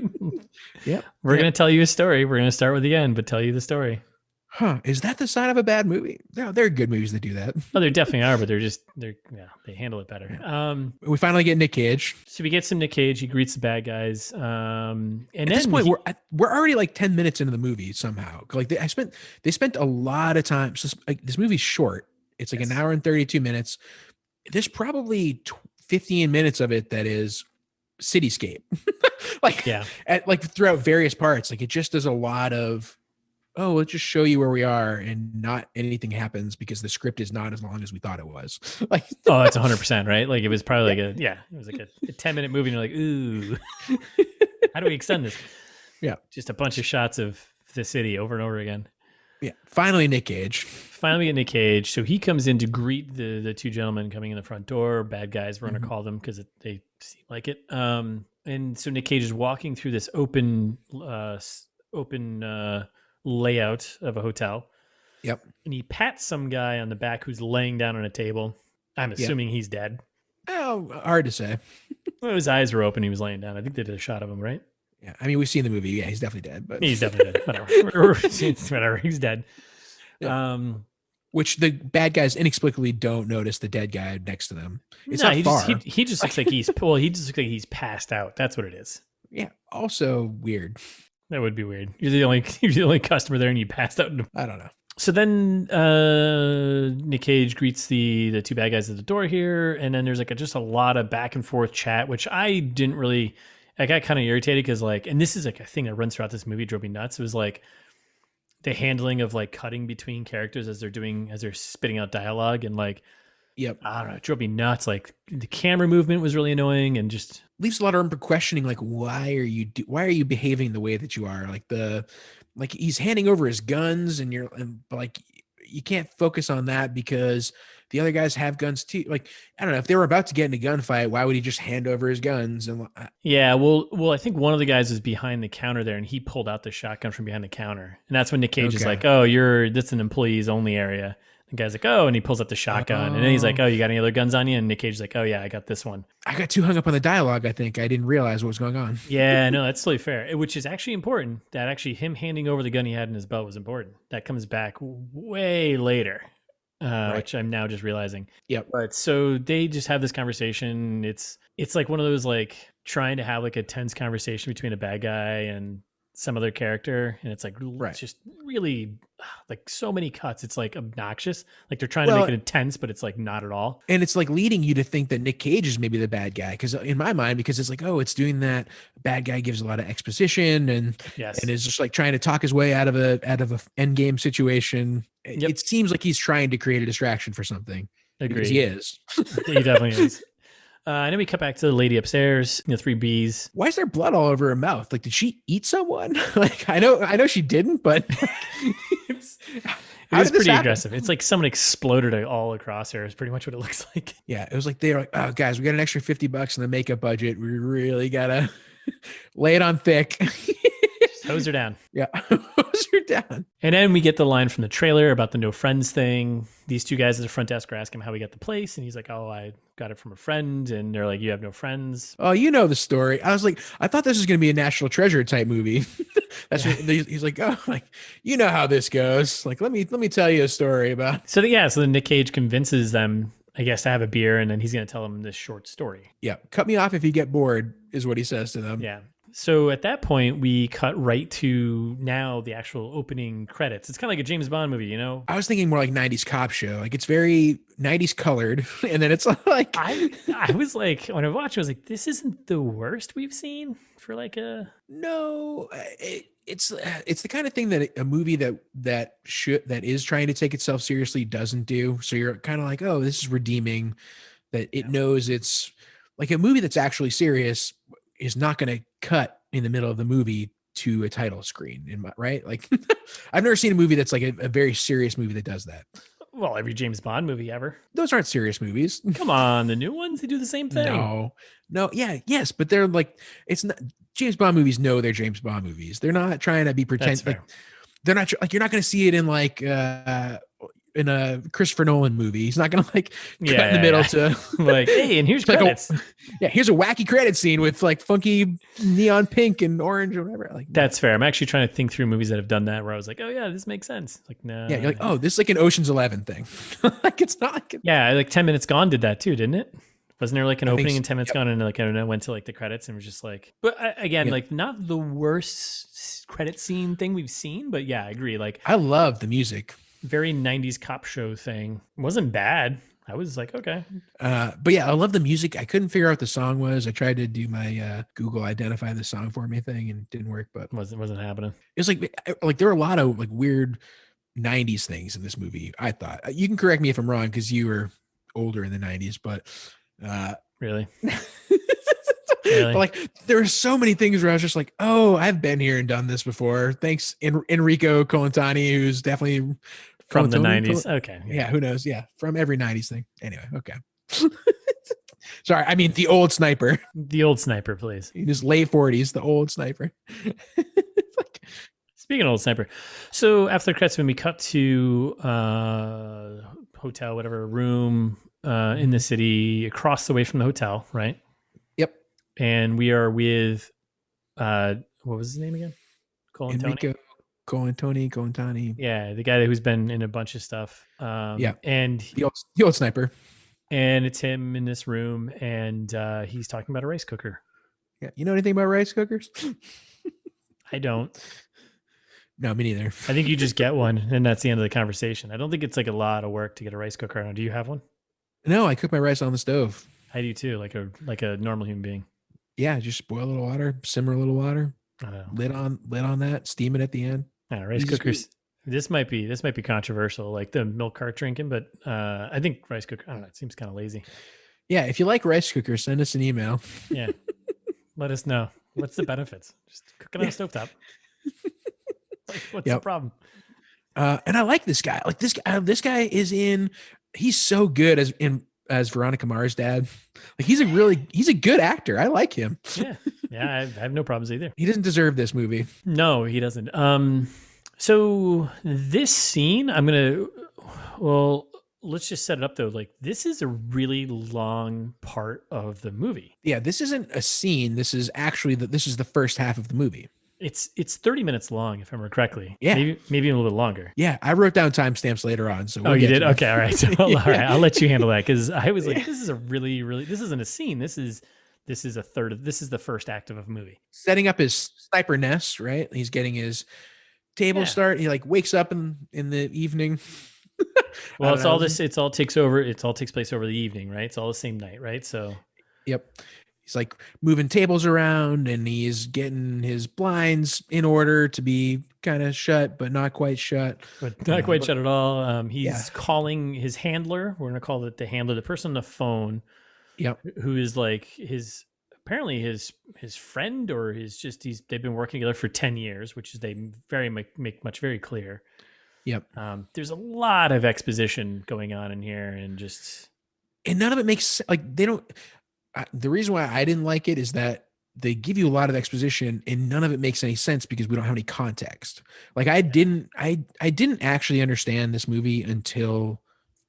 Yep. We're going to tell you a story. We're going to start with the end, but tell you the story. Huh. Is that the sign of a bad movie? No, there are good movies that do that. Oh, there definitely are, but they handle it better. Yeah. We finally get Nic Cage. So we get some Nic Cage. He greets the bad guys. And at this point, we're already like 10 minutes into the movie somehow. Like they spent a lot of time. So like this movie's short. It's like an hour and 32 minutes. There's probably 15 minutes of it that is cityscape. Like throughout various parts. Like it just does a lot of, let's just show you where we are, and not anything happens because the script is not as long as we thought it was. Like, oh, that's 100%, right? Like it was probably it was like a 10-minute movie, and you're like, ooh, how do we extend this? Yeah, just a bunch of shots of the city over and over again. Yeah, finally Nic Cage. Finally get Nic Cage. So he comes in to greet the two gentlemen coming in the front door. Bad guys, we're going to call them because they seem like it. And so Nic Cage is walking through this open layout of a hotel. Yep. And he pats some guy on the back who's laying down on a table. I'm assuming he's dead. Oh, hard to say. Well, his eyes were open. He was laying down. I think they did a shot of him, right? Yeah. I mean, we've seen the movie. Yeah, he's definitely dead. But he's definitely dead. Whatever. He's dead. Yeah. Which the bad guys inexplicably don't notice the dead guy next to them. It's no, not far. He just looks like he just looks like he's passed out. That's what it is. Yeah. Also weird. That would be weird. You're the only customer there, and you passed out. I don't know. So then Nic Cage greets the two bad guys at the door here, and then there's like just a lot of back and forth chat, which I didn't really. I got kind of irritated because and this is like a thing that runs throughout this movie, drove me nuts. It was like the handling of like cutting between characters as they're spitting out dialogue, and like, yep, I don't know, it drove me nuts. Like the camera movement was really annoying, and just leaves a lot of room for questioning. Like, why are you behaving the way that you are? Like he's handing over his guns, and like you can't focus on that because the other guys have guns too. Like, I don't know, if they were about to get in a gunfight, why would he just hand over his guns? And yeah, well, I think one of the guys was behind the counter there, and he pulled out the shotgun from behind the counter, and that's when Nic Cage is like, "Oh, that's an employees only area." The guy's like, "Oh," and he pulls out the shotgun, and then he's like, "Oh, you got any other guns on you?" And Nic Cage's like, "Oh yeah, I got this one." I got too hung up on the dialogue. I think I didn't realize what was going on. Yeah, no, that's totally fair. Which is actually important. That actually him handing over the gun he had in his belt was important. That comes back way later. Right. Which I'm now just realizing. Yep. But so they just have this conversation. It's like one of those like trying to have like a tense conversation between a bad guy and some other character, and it's like It's just really like so many cuts. It's like obnoxious. Like they're trying to make it intense, but it's like not at all. And it's like leading you to think that Nic Cage is maybe the bad guy, because in my mind, because it's like, it's doing that. Bad guy gives a lot of exposition and is just like trying to talk his way out of a end game situation. Yep. It seems like he's trying to create a distraction for something. Agreed. He is. He definitely is. And then we cut back to the lady upstairs, 3 Bs. Why is there blood all over her mouth? Like, did she eat someone? Like, I know she didn't, but it was pretty aggressive. It's like someone exploded all across her. Is pretty much what it looks like. Yeah, it was like they were like, "Oh, guys, we got an extra $50 in the makeup budget. We really gotta lay it on thick." Toes are down. Yeah. Toes are down. And then we get the line from the trailer about the no friends thing. These two guys at the front desk are asking him how he got the place. And he's like, oh, I got it from a friend. And they're like, you have no friends. Oh, you know the story. I was like, I thought this was going to be a National Treasure type movie. That's what he's like, oh, like, you know how this goes. Like, let me tell you a story about. So then Nic Cage convinces them, I guess, to have a beer. And then he's going to tell them this short story. Yeah. Cut me off if you get bored is what he says to them. Yeah. So at that point, we cut right to now the actual opening credits. It's kind of like a James Bond movie, you know? I was thinking more like 90s cop show. Like it's very 90s colored. And then it's like... I was like, when I watched it, I was like, this isn't the worst we've seen for like a... No, it's the kind of thing that a movie that is trying to take itself seriously doesn't do. So you're kind of like, oh, this is redeeming, that it knows it's like a movie that's actually serious is not going to cut in the middle of the movie to a title screen, right? Like I've never seen a movie that's like a very serious movie that does that. Well, every James Bond movie ever. Those aren't serious movies. Come on, the new ones, they do the same thing. No, yeah, yes, but they're like, it's not, James Bond movies know they're James Bond movies. They're not trying to be pretend. Like, they're not like, you're not going to see it in like in a Christopher Nolan movie. He's not going to like cut in the middle to like, hey, and here's credits. Here's a wacky credit scene with like funky neon pink and orange or whatever. Like that's fair. I'm actually trying to think through movies that have done that where I was like, oh yeah, this makes sense. Like no. Yeah, you're like, oh, this is like an Ocean's 11 thing. Like it's not like like 10 Minutes Gone did that too, didn't it? Wasn't there like an opening in 10 Minutes Gone and like I went to like the credits and was just like, but again, like not the worst credit scene thing we've seen, but yeah, I agree. Like I love the music. Very 90s cop show thing. It wasn't bad. I was like, okay. But yeah, I love the music. I couldn't figure out what the song was. I tried to do my Google identify the song for me thing and it didn't work, but wasn't happening. It's like there were a lot of like weird 90s things in this movie. I thought you can correct me if I'm wrong because you were older in the 90s, but really? Really? But like there are so many things where I was just like, oh, I've been here and done this before. Thanks, Enrico Colantoni, who's definitely from the 90s. Okay. Yeah, who knows? Yeah, from every 90s thing. Anyway, okay. Sorry, I mean the old sniper. The old sniper, please. In his late 40s, the old sniper. Speaking of old sniper, so after the credits, when we cut to hotel, whatever room in the city across the way from the hotel, right? Yep. And we are with, what was his name again? Enrico Colantoni. Yeah, the guy who's been in a bunch of stuff. Yeah. And the old sniper. And it's him in this room, and he's talking about a rice cooker. Yeah. You know anything about rice cookers? I don't. No, me neither. I think you just get one, and that's the end of the conversation. I don't think it's like a lot of work to get a rice cooker. Do you have one? No, I cook my rice on the stove. I do too, like a normal human being. Yeah, just boil a little water, simmer a little water, lid on that, steam it at the end. Rice cookers. This might be controversial, like the milk cart drinking, but I think rice cooker. I don't know. It seems kind of lazy. Yeah, if you like rice cookers, send us an email. Yeah, let us know. What's the benefits? Just cook it on a stovetop. Like, what's the problem? And I like this guy. Like this guy is in. He's so good as Veronica Mars' dad. Like he's a good actor. I like him. Yeah, I have no problems either. He doesn't deserve this movie. No, he doesn't. So this scene, let's just set it up though. Like this is a really long part of the movie. Yeah, this isn't a scene. This is actually this is the first half of the movie. It's 30 minutes long, if I remember correctly. Yeah. Maybe a little bit longer. Yeah. I wrote down timestamps later on. So you did? Okay. All right. So, all right. I'll let you handle that. Cause I was like, this is a really, really, this isn't a scene. This is the first act of a movie. Setting up his sniper nest, right? He's getting his table start. He like wakes up in the evening. Well, it all takes place over the evening, right? It's all the same night, right? So, yep. He's like moving tables around and he's getting his blinds in order to be kind of shut, but not quite shut. But not quite shut at all. He's calling his handler. We're going to call it the handler, the person on the phone. Yep. Who is like apparently his friend, or they've been working together for 10 years, which is they make very clear. Yep. There's a lot of exposition going on in here and none of it makes like they don't. The reason why I didn't like it is that they give you a lot of exposition and none of it makes any sense because we don't have any context. Like I didn't actually understand this movie until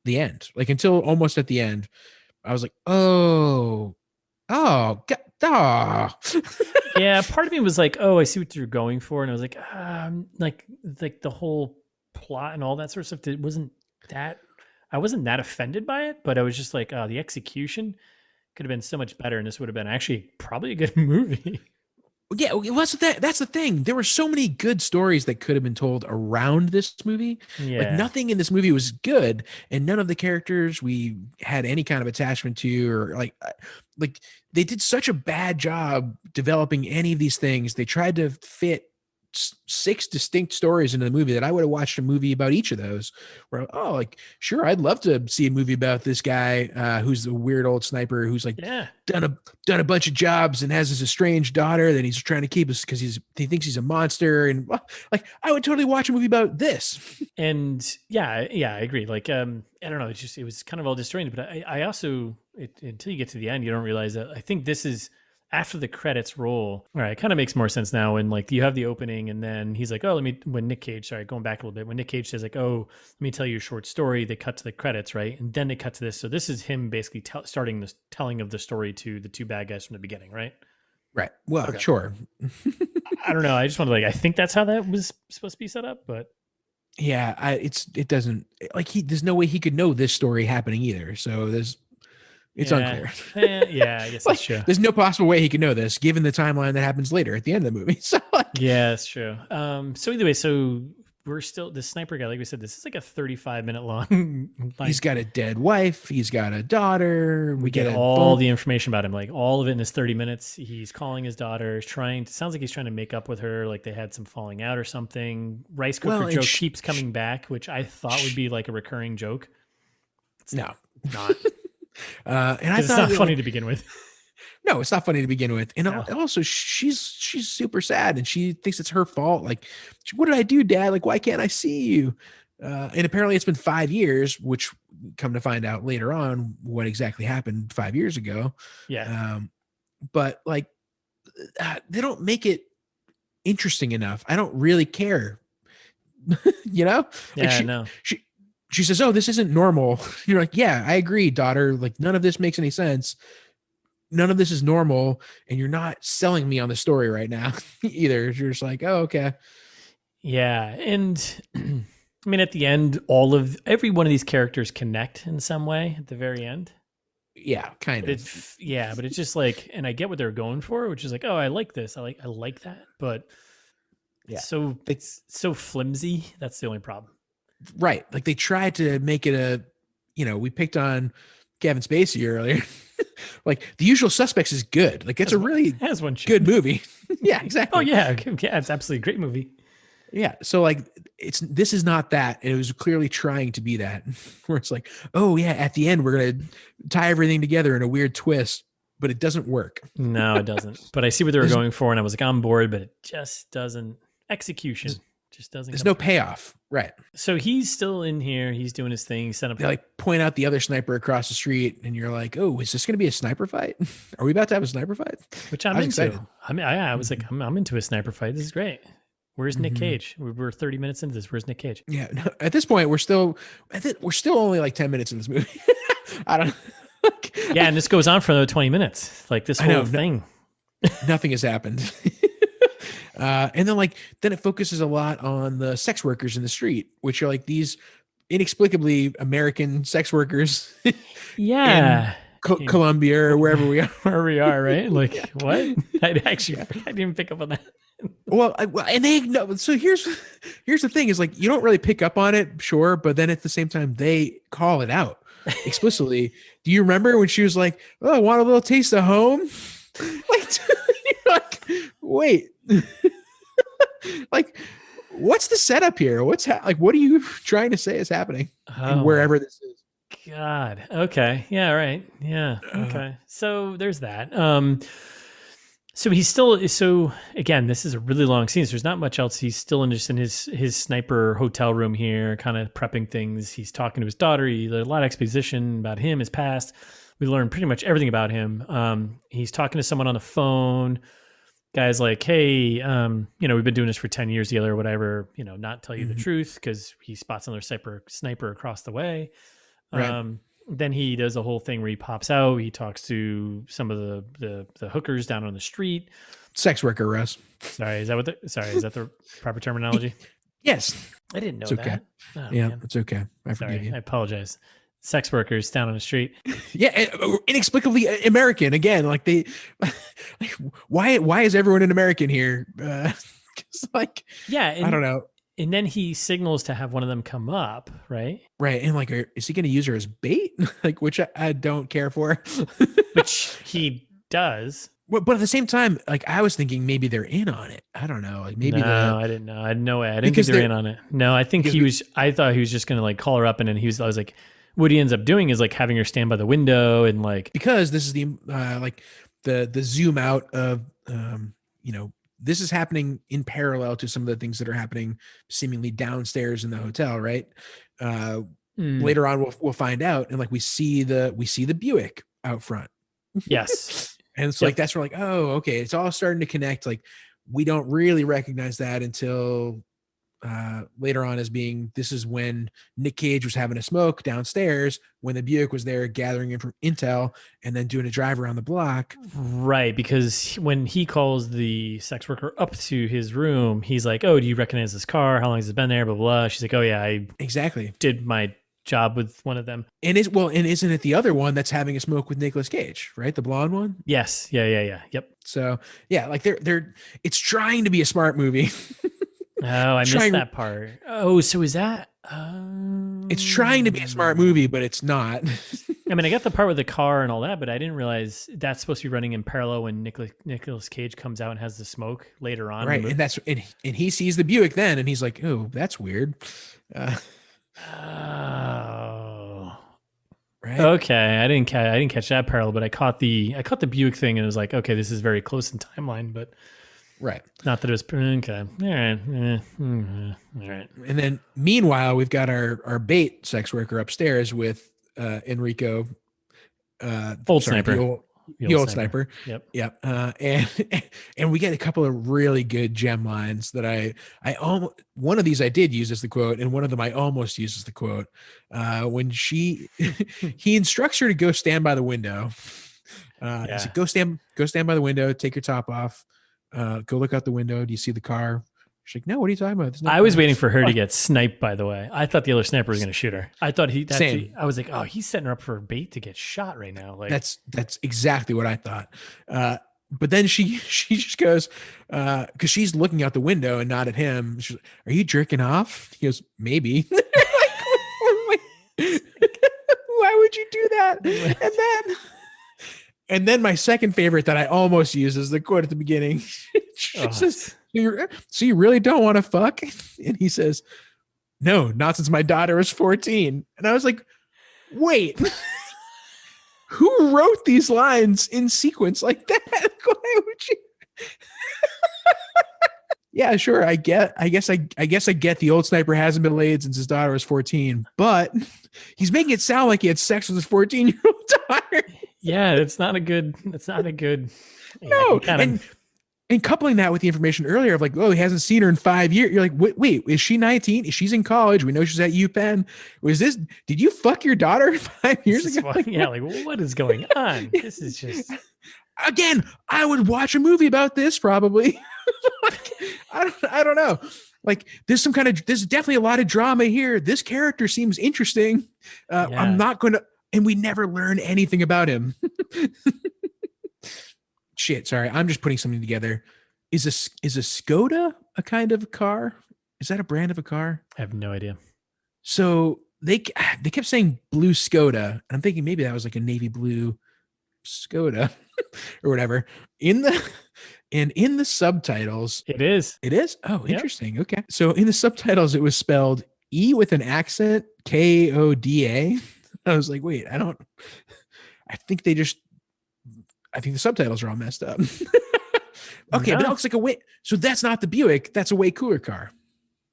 the end, like until almost at the end. I was like, oh, Yeah, part of me was like, oh, I see what you're going for, and I was like, like the whole plot and all that sort of stuff. I wasn't that offended by it, but I was just like, oh, the execution could have been so much better, and this would have been actually probably a good movie. Yeah, well, that's the thing. There were so many good stories that could have been told around this movie. Yeah. Like nothing in this movie was good, and none of the characters we had any kind of attachment to, or like they did such a bad job developing any of these things. They tried to fit 6 distinct stories into the movie that I would have watched a movie about each of those. Where like sure, I'd love to see a movie about this guy who's a weird old sniper who's like done a bunch of jobs and has this estranged daughter that he's trying to keep us because he thinks he's a monster, and like I would totally watch a movie about this. And yeah, I agree. Like I don't know, it was kind of all disjointed, but I also until you get to the end, you don't realize that I think this is after the credits roll. All right, it kind of makes more sense now when like you have the opening and then he's like, when Nic Cage, sorry, going back a little bit, when Nic Cage says like, oh, let me tell you a short story, they cut to the credits, right? And then they cut to this. So this is him basically starting this telling of the story to the two bad guys from the beginning, right? Right. Well, okay. Sure. I don't know. I just wanted I think that's how that was supposed to be set up, but yeah, it doesn't like there's no way he could know this story happening either. So it's unclear. Yeah, I guess that's true. There's no possible way he could know this, given the timeline that happens later at the end of the movie. So yeah, that's true. So either way, so we're still the sniper guy. Like we said, this is like a 35-minute long. He's got a dead wife. He's got a daughter. We get all the information about him, like all of it in his 30 minutes. He's calling his daughter. Sounds like he's trying to make up with her. Like they had some falling out or something. Rice cooker joke keeps coming back, which I thought would be like a recurring joke. It's not. And I thought it's not funny to begin with. No, it's not funny to begin with. And also she's super sad and she thinks it's her fault. Like, what did I do, Dad? Like, why can't I see you? And apparently it's been 5 years, which come to find out later on what exactly happened 5 years ago. Yeah. But like, they don't make it interesting enough. I don't really care. You know? Yeah, like she says, oh, this isn't normal. You're like, yeah, I agree, daughter. Like, none of this makes any sense. None of this is normal. And you're not selling me on the story right now either. You're just like, oh, okay. Yeah. And I mean, at the end, every one of these characters connect in some way at the very end. Yeah, kind of. But it's just like, and I get what they're going for, which is like, oh, I like this. I like that. But it's so flimsy. That's the only problem. Right. Like they tried to make it we picked on Kevin Spacey earlier. Like The Usual Suspects is good. Like it's a really good movie. Yeah, exactly. Oh yeah. Yeah. It's absolutely a great movie. Yeah. So like this is not that. It was clearly trying to be that where it's like, oh yeah, at the end, we're going to tie everything together in a weird twist, but it doesn't work. No, it doesn't. But I see what they were going for and I was like on board, but it just doesn't execution. Just doesn't. There's no payoff, right? So he's still in here. He's doing his thing. Set up. They like point out the other sniper across the street, and you're like, "Oh, is this going to be a sniper fight? Are we about to have a sniper fight?" Which I'm into. Excited. I was like, I'm into a sniper fight. This is great. Where's Nic Cage? We're 30 minutes into this. Where's Nic Cage? Yeah. No, at this point, we're still only like 10 minutes in this movie. I don't. Yeah, and this goes on for another 20 minutes. Like this whole thing. Nothing has happened. And then it focuses a lot on the sex workers in the street, which are like these inexplicably American sex workers. Yeah. In Colombia or wherever we are. Where we are, right? Like, yeah. What? I didn't even pick up on that. Well, and they know. So here's the thing is like, you don't really pick up on it, sure. But then at the same time, they call it out explicitly. Do you remember when she was like, oh, I want a little taste of home? Like, wait. Like, what's the setup here? What are you trying to say is happening wherever this is? God. Okay. Yeah. Right. Yeah. Okay. So there's that. So he's still, so again, this is a really long scene. So there's not much else. He's still just in his sniper hotel room here, kind of prepping things. He's talking to his daughter. There's a lot of exposition about him, his past. we learn pretty much everything about him. He's talking to someone on the phone. Guy's like, hey, we've been doing this for 10 years together or whatever, not tell you the truth because he spots another sniper across the way. Right. Then he does a whole thing where he pops out. He talks to some of the hookers down on the street. Sex worker, Russ. Sorry, is that the proper terminology? Yes. I didn't know it's okay. that. Oh, yeah, man. It's okay. I forgive you. I apologize. Sex workers down on the street. Yeah, inexplicably American again. Like they, like, why is everyone an American here? Like, yeah, I don't know. And then he signals to have one of them come up, right? Right, and like, is he going to use her as bait? Like, which I don't care for. Which he does. But at the same time, like I was thinking maybe they're in on it. I don't know. Like maybe I didn't know. I had no way. I didn't think they're in on it. No, I think I thought he was just gonna like call her up, and then I was like, what he ends up doing is like having her stand by the window and like, because this is the like the zoom out of this is happening in parallel to some of the things that are happening seemingly downstairs in the hotel, right? Later on we'll find out, and like we see the Buick out front. Yes. And it's like, that's where like, oh, okay, it's all starting to connect. Like we don't really recognize that until later on as being, this is when Nic Cage was having a smoke downstairs when the Buick was there gathering intel and then doing a drive around the block. Right, because when he calls the sex worker up to his room, he's like, oh, do you recognize this car? How long has it been there? Blah, blah, blah. She's like, oh yeah, I exactly did my job with one of them. And isn't it the other one that's having a smoke with Nicolas Cage, right? The blonde one? Yes. Yeah. Yep. So yeah, like they're it's trying to be a smart movie. Oh, I missed that part. Oh, so is that it's trying to be a smart movie, but it's not. I mean, I got the part with the car and all that, but I didn't realize that's supposed to be running in parallel when Nicolas Cage comes out and has the smoke later on. Right, and he sees the Buick then, and he's like, "Oh, that's weird." Right. Okay, I didn't catch that parallel, but I caught the Buick thing, and it was like, okay, this is very close in timeline, but right. Not that it was okay. All right. All right. And then meanwhile, we've got our bait sex worker upstairs with Enrico, Sniper. The old sniper. Yep. And we get a couple of really good gem lines that I almost, one of these I did use as the quote, and one of them I almost used as the quote. When he instructs her to go stand by the window. He said, go stand by the window, take your top off, go look out the window. Do you see the car? She's like, no, what are you talking about? I was waiting for her to get sniped, by the way. I thought the other sniper was going to shoot her. I thought I was like, oh, he's setting her up for a bait to get shot right now. Like that's exactly what I thought. But then she just goes, because she's looking out the window and not at him. She's like, are you jerking off? He goes, maybe. Why would you do that? And then my second favorite that I almost used is the quote at the beginning. She says, so you really don't want to fuck? And he says, no, not since my daughter was 14. And I was like, wait, who wrote these lines in sequence like that? Why would you? Yeah, sure. I guess I get the old sniper hasn't been laid since his daughter was 14, but he's making it sound like he had sex with his 14-year-old daughter. Yeah, it's not a good. No, and coupling that with the information earlier of like, oh, he hasn't seen her in 5 years. You're like, wait, is she 19? She's in college. We know she's at UPenn. Did you fuck your daughter 5 years ago? What is going on? This is just. Again, I would watch a movie about this probably. I don't know. Like there's definitely a lot of drama here. This character seems interesting. I'm not going to, and we never learn anything about him. Shit, sorry. I'm just putting something together. Is a Skoda a kind of car? Is that a brand of a car? I have no idea. So they kept saying blue Skoda, and I'm thinking maybe that was like a navy blue Skoda or whatever. In the subtitles, it is. Oh, interesting. Okay. So in the subtitles, it was spelled E with an accent, Koda. I was like, wait, I think the subtitles are all messed up. Okay, but that looks like so that's not the Buick. That's a way cooler car.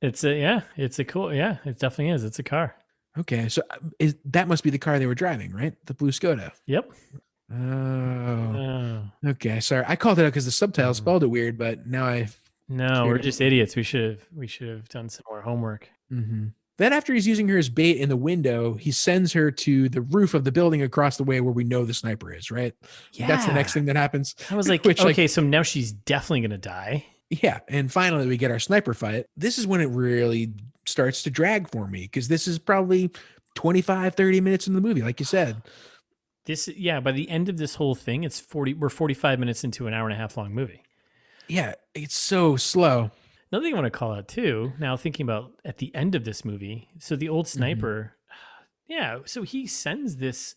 It definitely is. It's a car. Okay, so that must be the car they were driving, right? The blue Skoda. Yep. Oh, Oh. okay. Sorry, I called it out because the subtitle spelled it weird, but now I No, we're just idiots. We should have done some more homework. Mm-hmm. Then after he's using her as bait in the window, he sends her to the roof of the building across the way where we know the sniper is, right? Yeah. That's the next thing that happens. I was like, okay, so now she's definitely going to die. Yeah. And finally we get our sniper fight. This is when it really starts to drag for me because this is probably 25, 30 minutes in the movie, like you said. By the end of this whole thing, we're 45 minutes into an hour and a half long movie. Yeah, it's so slow. Another thing I want to call out too, now thinking about at the end of this movie, so the old sniper, so he sends this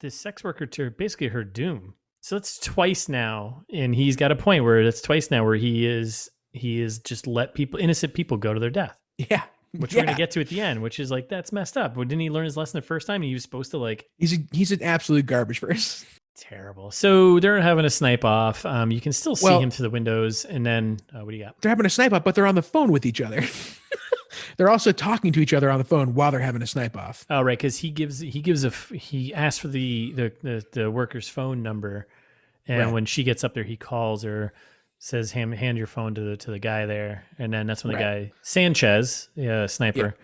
sex worker to basically her doom. So it's twice now, and he's got a point where it's twice now where he is just let innocent people go to their death. Yeah. Which we're gonna get to at the end, which is like, that's messed up. Well, didn't he learn his lesson the first time? He was supposed to like he's an absolute garbage person. Terrible. So they're having a snipe off. You can still see him through the windows, and then what do you got? They're having a snipe off, but they're on the phone with each other. They're also talking to each other on the phone while they're having a snipe off. Oh, right, because he asks for the worker's phone number, and when she gets up there, he calls her, says, hand your phone to the guy there, and then that's when the guy Sanchez, sniper,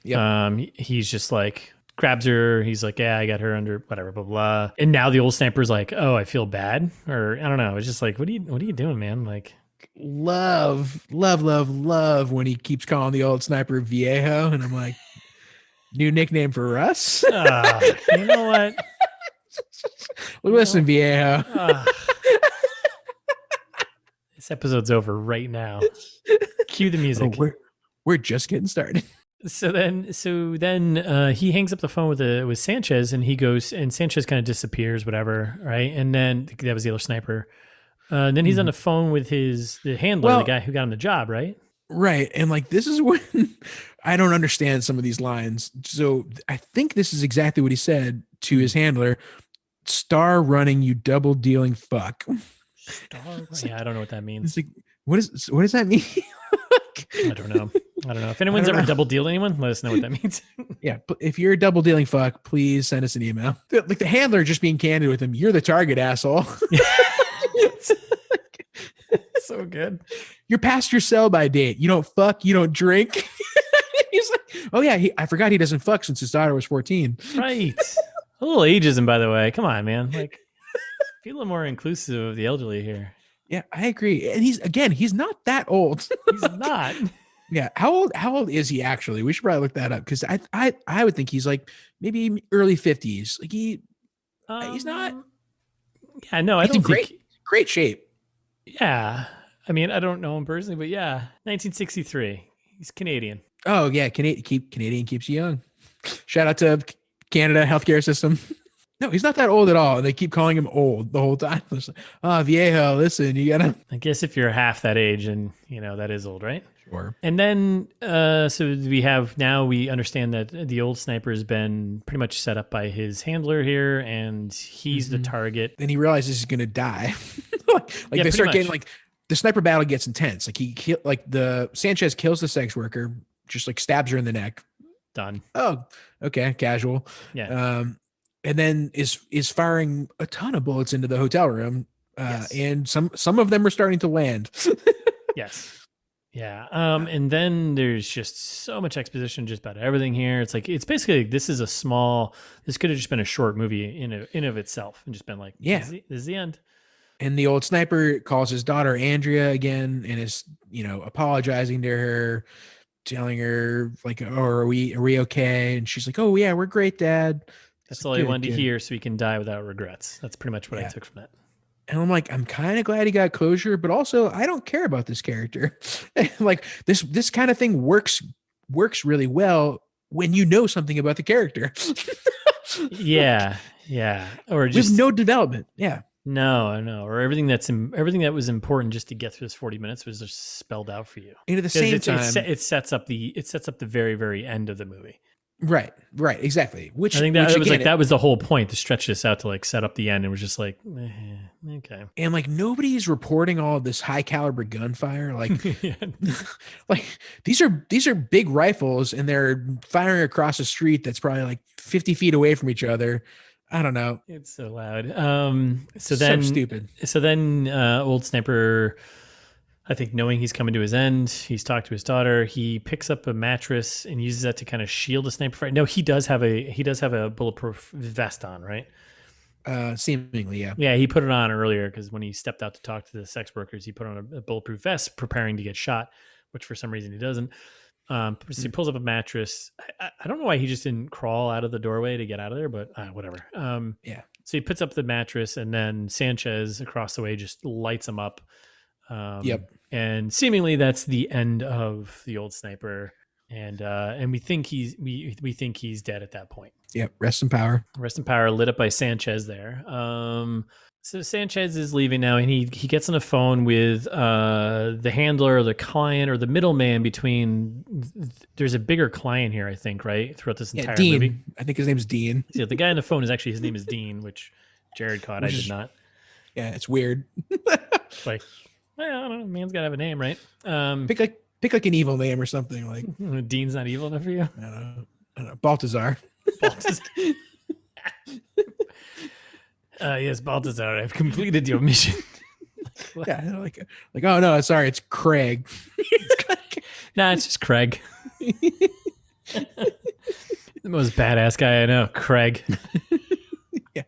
he's just like, grabs her. He's like, yeah, I got her under whatever, blah, blah. And now the old sniper's like, oh, I feel bad. Or I don't know. It's just like, what are you doing, man? Like, love when he keeps calling the old sniper Viejo. And I'm like, new nickname for Russ? You know what? Listen, Viejo. This episode's over right now. Cue the music. Oh, we're just getting started. So then he hangs up the phone with Sanchez, and he goes, and Sanchez kind of disappears, whatever, right? And then that was the other sniper. And then he's on the phone with the handler, the guy who got him the job, right? Right. And like, this is when I don't understand some of these lines. So I think this is exactly what he said to his handler: "Star running, you double dealing fuck." Yeah, I don't know what that means. It's like, what does that mean? I don't know. If anyone's ever double dealed anyone, let us know what that means. Yeah, but if you're a double dealing fuck, please send us an email. Like the handler just being candid with him, you're the target, asshole. So good. You're past your sell-by date. You don't fuck, you don't drink. He's like, oh yeah, I forgot he doesn't fuck since his daughter was 14. Right. A little ageism, by the way. Come on, man. Like, be a little more inclusive of the elderly here. Yeah, I agree. And he's not that old. He's not. Yeah. How old is he actually? We should probably look that up, because I would think he's like maybe early 50s. Like he's not. Yeah, no, I don't think. Great shape. Yeah. I mean, I don't know him personally, but yeah. 1963. He's Canadian. Oh yeah, Canadian keeps you young. Shout out to Canada healthcare system. No, he's not that old at all. And they keep calling him old the whole time. Oh, Viejo, listen, you gotta. I guess if you're half that age, and that is old, right? Sure. And then, so we understand that the old sniper has been pretty much set up by his handler here, and he's the target. And he realizes he's gonna die. They start getting like, the sniper battle gets intense. Like the Sanchez kills the sex worker, just like stabs her in the neck. Done. Oh, okay, casual. Yeah. And then is firing a ton of bullets into the hotel room, and some of them are starting to land. Yes. Yeah. And then there's just so much exposition just about everything here. It's basically, this could have just been a short movie in of itself, and just been like, this is the end. And the old sniper calls his daughter Andrea again, and is apologizing to her, telling her like, "Oh, are we okay?" And she's like, "Oh yeah, we're great, Dad." That's all he wanted to hear, so he can die without regrets. That's pretty much what I took from that. And I'm like, I'm kind of glad he got closure, but also I don't care about this character. Like this kind of thing works really well when you know something about the character. Yeah. Or just with no development. Yeah. No. Or everything that was important just to get through this 40 minutes was just spelled out for you. And at the same time, it sets up the very, very end of the movie. Right, exactly. I think that was like that was the whole point, to stretch this out to like set up the end. It was just like, okay. And like nobody's reporting all of this high caliber gunfire. Like, like these are big rifles, and they're firing across a street that's probably like 50 feet away from each other. I don't know. It's so loud. So stupid. So then, old sniper, I think, knowing he's coming to his end, he's talked to his daughter. He picks up a mattress and uses that to kind of shield the sniper. No, he does have a bulletproof vest on, right? Seemingly, yeah. Yeah, he put it on earlier because when he stepped out to talk to the sex workers, he put on a bulletproof vest, preparing to get shot, which for some reason he doesn't. So he pulls up a mattress. I don't know why he just didn't crawl out of the doorway to get out of there, but whatever. Yeah. So he puts up the mattress, and then Sanchez across the way just lights him up. Yep. And seemingly that's the end of the old sniper, and we think he's dead at that point. Yep. Rest in power. Rest in power. Lit up by Sanchez there. So Sanchez is leaving now, and he gets on the phone with the handler, or the client, or the middleman between. There's a bigger client here, I think, right, throughout this entire Dean. movie. I think his name's Dean. Yeah, the guy on the phone is actually, his name is Dean, which Jared caught. I did not. Yeah, it's weird. Like, well, I don't know. Man's got to have a name, right? Pick like an evil name or something. Like Dean's not evil enough for you. I don't know. Baltazar. Yes, Baltazar, I've completed your mission. Yeah, like oh no, sorry, it's Craig. Nah, it's just Craig. The most badass guy I know, Craig. Yeah.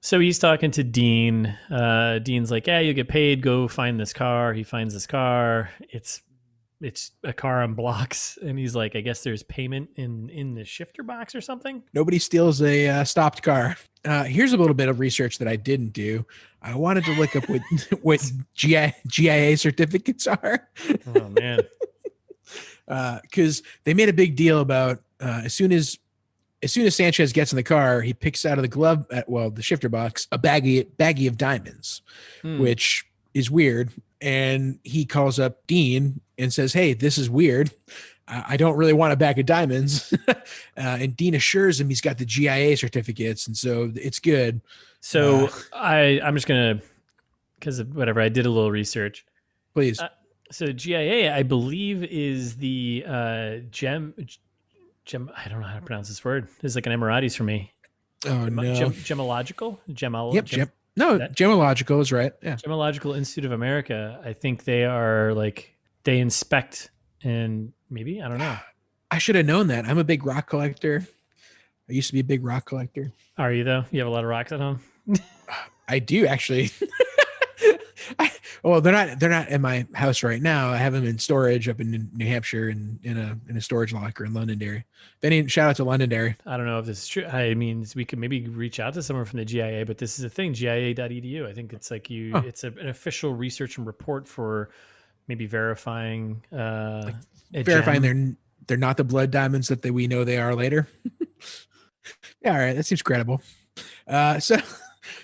So he's talking to Dean. Dean's like, yeah, you get paid. Go find this car. He finds this car. It's a car on blocks, and he's like, I guess there's payment in the shifter box or something. Nobody steals a stopped car. Here's a little bit of research that I didn't do. I wanted to look up what GIA certificates are. Oh man. Because they made a big deal about as soon as Sanchez gets in the car, he picks out of the shifter box, a baggie of diamonds, which is weird. And he calls up Dean and says, hey, this is weird. I don't really want a bag of diamonds. And Dean assures him he's got the GIA certificates. And so it's good. So I'm just going to, because of whatever, I did a little research. Please. So GIA, I believe, is the gem. I don't know how to pronounce this word. It's like an Emiratis for me. Oh, no. Gemological? Gemological is right. Yeah. Gemological Institute of America. I think they are like, they inspect, and maybe, I don't know. I should have known that. I'm a big rock collector. I used to be a big rock collector. Are you, though? You have a lot of rocks at home? I do, actually. Well, they're not in my house right now. I have them in storage up in New Hampshire and in a storage locker in Londonderry. Shout out to Londonderry. I don't know if this is true. I mean, we could maybe reach out to someone from the GIA, but this is a thing, GIA.edu. I think it's like it's an official research and report for maybe verifying verifying they're not the blood diamonds that we know they are later. Yeah, all right, that seems credible.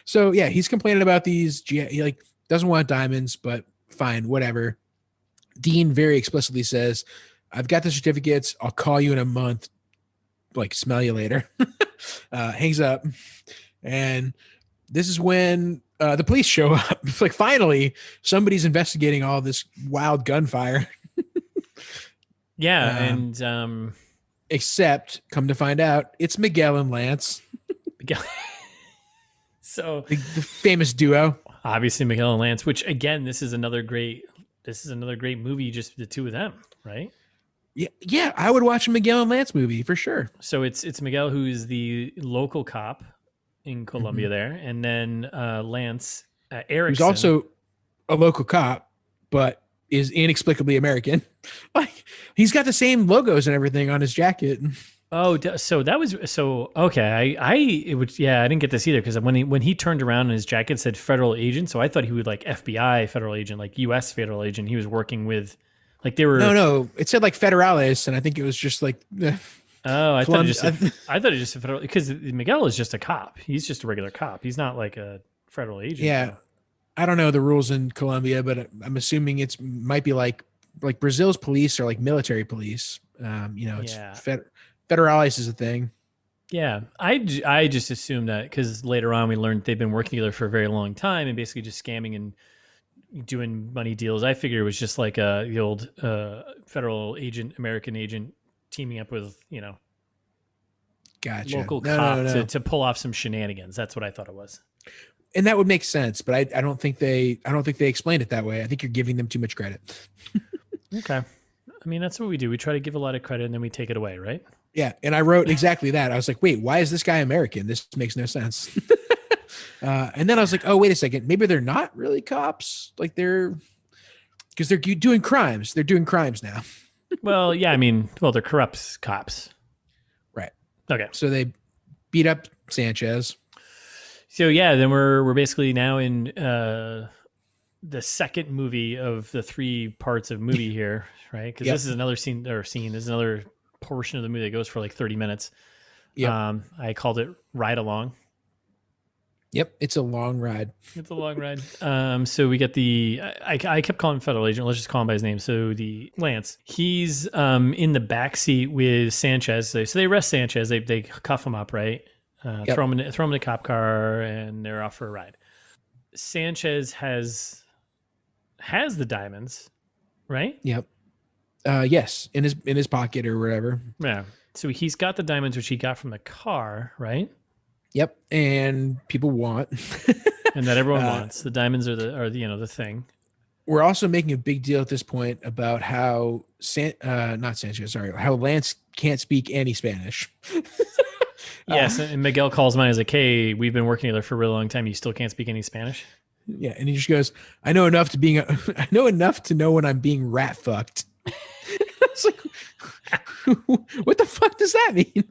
So yeah, he's complaining about these GIA, doesn't want diamonds, but fine, whatever. Dean very explicitly says, I've got the certificates. I'll call you in a month. Smell you later. Hangs up. And this is when the police show up. It's finally, somebody's investigating all this wild gunfire. Yeah. And except, come to find out, it's Miguel and Lance. So the famous duo. Obviously Miguel and Lance, which again, this is another great movie, just the two of them, right? Yeah, I would watch a Miguel and Lance movie for sure. So it's Miguel, who is the local cop in Colombia there, and then Lance Erickson, who's also a local cop, but is inexplicably American. He's got the same logos and everything on his jacket. Oh, so that was okay. I didn't get this either, because when he turned around and his jacket said federal agent, so I thought he would FBI federal agent, U.S. federal agent. He was working with, they were. No, it said Federales, and I think it was just Oh, I thought it just said federal, because Miguel is just a cop. He's just a regular cop. He's not like a federal agent. Yeah, I don't know the rules in Colombia, but I'm assuming might be like like Brazil's police are like military police. It's federales is a thing. Yeah, I just assumed that because later on we learned they've been working together for a very long time and basically just scamming and doing money deals. I figured it was just like the old federal agent, American agent teaming up with, Gotcha. local cop to pull off some shenanigans. That's what I thought it was. And that would make sense, but I don't think they explained it that way. I think you're giving them too much credit. Okay. I mean, that's what we do. We try to give a lot of credit and then we take it away, right? Yeah. And I wrote exactly that. I was like, wait, why is this guy American? This makes no sense. And then I was like, oh, wait a second. Maybe they're not really cops. Like because they're doing crimes. They're doing crimes now. Well, yeah. I mean, they're corrupt cops. Right. Okay. So they beat up Sanchez. So yeah, then we're basically now in the second movie of the 3 parts of movie here, right? Because This is another scene. This is another portion of the movie that goes for like 30 minutes. Yeah. I called it Ride Along. Yep, it's a long ride. It's a long ride. So we get I kept calling him federal agent. Let's just call him by his name. So the Lance, he's in the back seat with Sanchez. So they arrest Sanchez. They cuff him up, right? Throw him in the cop car, and they're off for a ride. Sanchez has the diamonds, right? Yep. Yes, in his pocket or whatever. Yeah. So he's got the diamonds, which he got from the car, right? Yep. And people want, and that everyone wants. The diamonds are the thing. We're also making a big deal at this point about how how Lance can't speak any Spanish. Yes, and Miguel calls mine as like, hey, we've been working together for a really long time. You still can't speak any Spanish? Yeah, and he just goes, I know enough to know when I'm being rat fucked. It's like, what the fuck does that mean?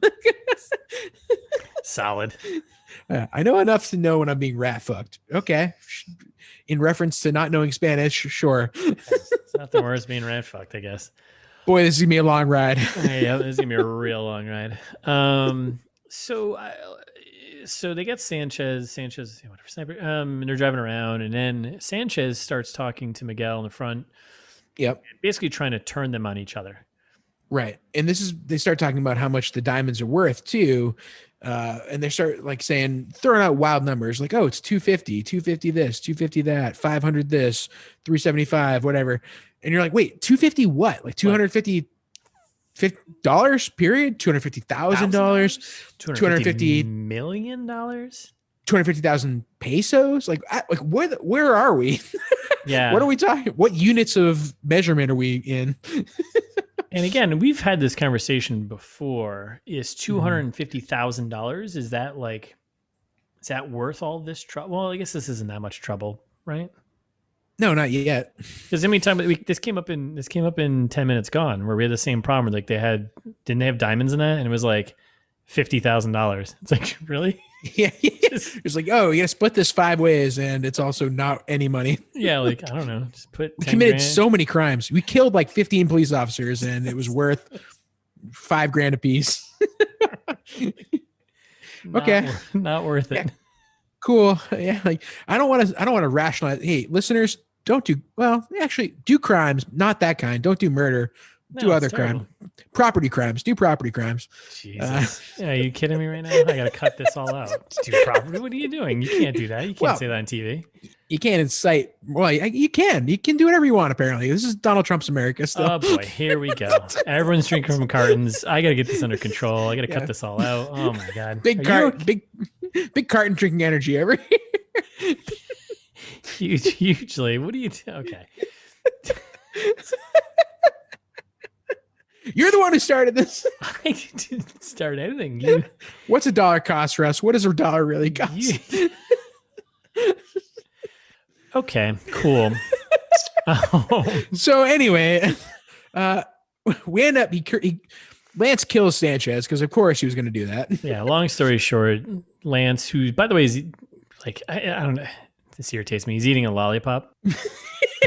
Solid. I know enough to know when I'm being rat fucked. Okay. In reference to not knowing Spanish, sure. It's not the worst being rat fucked, I guess. Boy, this is going to be a long ride. Yeah, this is going to be a real long ride. So they get Sanchez, whatever, sniper, and they're driving around, and then Sanchez starts talking to Miguel in the front. Yep. Basically trying to turn them on each other. Right. And they start talking about how much the diamonds are worth too. And they start like throwing out wild numbers like, oh, it's 250 this, 250 that, 500 this, 375, whatever. And you're like, wait, 250 what? Like $250 period? $250,000? $250 million? 250,000 pesos? Like where are we? Yeah. What are we talking? What units of measurement are we in? And again, we've had this conversation before. Is $250,000? Is that worth all this trouble? Well, I guess this isn't that much trouble, right? No, not yet. Because this came up in 10 Minutes Gone, where we had the same problem. Like didn't they have diamonds in that? And it was like $50,000. It's like, really? Yeah. It's like, oh, you got to split this 5 ways, and it's also not any money. Yeah, like, I don't know. Just put. We committed so many crimes. We killed like 15 police officers, and it was worth $5,000 a piece. Okay, not worth it. Yeah. Cool. Yeah, like I don't want to rationalize. Hey, listeners, do crimes, not that kind. Don't do murder. Do other crimes. Property crimes. Do property crimes. Jesus. Are you kidding me right now? I got to cut this all out. Do property? What are you doing? You can't do that. You can't say that on TV. You can't incite. Well, you can. You can do whatever you want, apparently. This is Donald Trump's America still. Oh, boy. Here we go. Everyone's drinking from cartons. I got to get this under control. I got to cut this all out. Oh, my God. Big carton drinking energy over here. Hugely. What do you do? Okay. You're the one who started this. I didn't start anything. What's $1 cost, Russ? What does $1 really cost? Okay, cool. So anyway, we end up, Lance kills Sanchez because of course he was going to do that. Yeah. Long story short, Lance, who, by the way, is like, I don't know. This irritates me. He's eating a lollipop.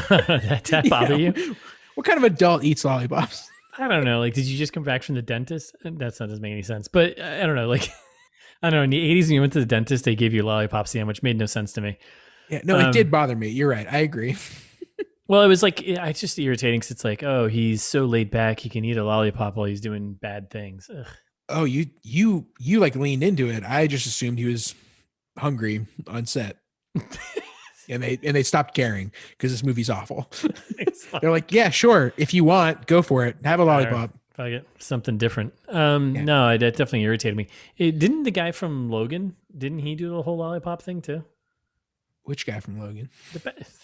That bother you? What kind of adult eats lollipops? I don't know. Like, did you just come back from the dentist? That doesn't make any sense. But I don't know. Like, I don't know. In the 80s, when you went to the dentist, they gave you a lollipop sandwich. Made no sense to me. Yeah, no, it did bother me. You're right. I agree. Well, it was like it's just irritating because it's like, oh, he's so laid back, he can eat a lollipop while he's doing bad things. Ugh. Oh, you like leaned into it. I just assumed he was hungry on set. And they stopped caring because this movie's awful. They're like, yeah, sure. If you want, go for it. Have a lollipop. If I get something different. Yeah. No, that definitely irritated me. Didn't the guy from Logan, didn't he do the whole lollipop thing too? Which guy from Logan?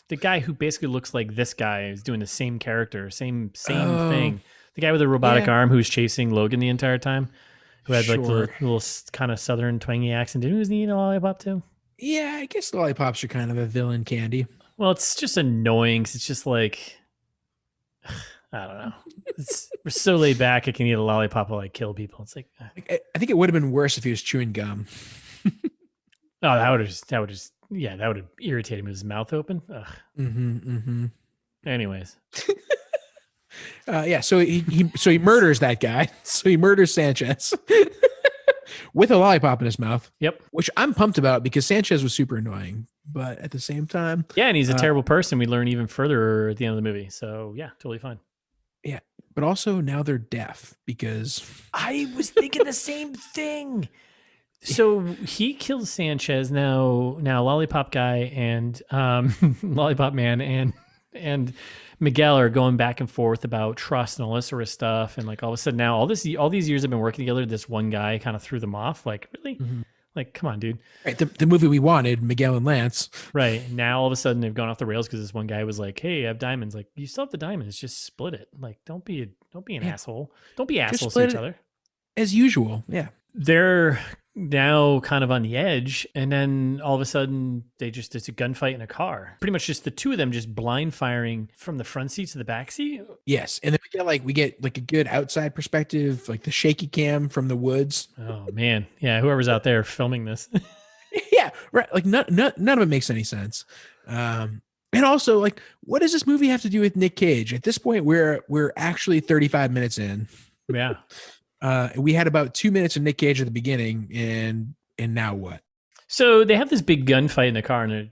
The guy who basically looks like this guy is doing the same character, same thing. The guy with the robotic arm who's chasing Logan the entire time, who had like the little kind of southern twangy accent. Didn't he eat a lollipop too? Yeah, I guess lollipops are kind of a villain candy. Well, it's just annoying. 'Cause it's just like, I don't know. We're so laid back. I can eat a lollipop while I kill people. It's like, I think it would have been worse if he was chewing gum. oh, that would have irritated him with his mouth open. Ugh. Anyways. Yeah. So he murders that guy. So he murders Sanchez with a lollipop in his mouth. Yep. Which I'm pumped about because Sanchez was super annoying, but at the same time, yeah, and he's a terrible person. We learn even further at the end of the movie. So yeah, totally fine. Yeah, but also now they're deaf because I was thinking the same thing. So he kills Sanchez. Now Lollipop Guy and Lollipop Man and Miguel are going back and forth about trust and all this sort of stuff. And like all of a sudden now all these years have been working together. This one guy kind of threw them off. Like, really? Mm-hmm. Like, come on, dude. Right. The movie we wanted, Miguel and Lance. Right. Now all of a sudden they've gone off the rails because this one guy was like, hey, I have diamonds. Like, you still have the diamonds. Just split it. Like, don't be an asshole. Don't be assholes to each other. As usual. Yeah. They're now kind of on the edge, and then all of a sudden it's a gunfight in a car. Pretty much just the two of them just blind firing from the front seat to the back seat. Yes, and then we get a good outside perspective, like the shaky cam from the woods. Oh man, yeah. Whoever's out there filming this. Yeah, right. Like none of it makes any sense. And also, like, what does this movie have to do with Nic Cage? At this point, we're actually 35 minutes in. Yeah. We had about 2 minutes of Nic Cage at the beginning, and now what? So they have this big gunfight in the car, and they're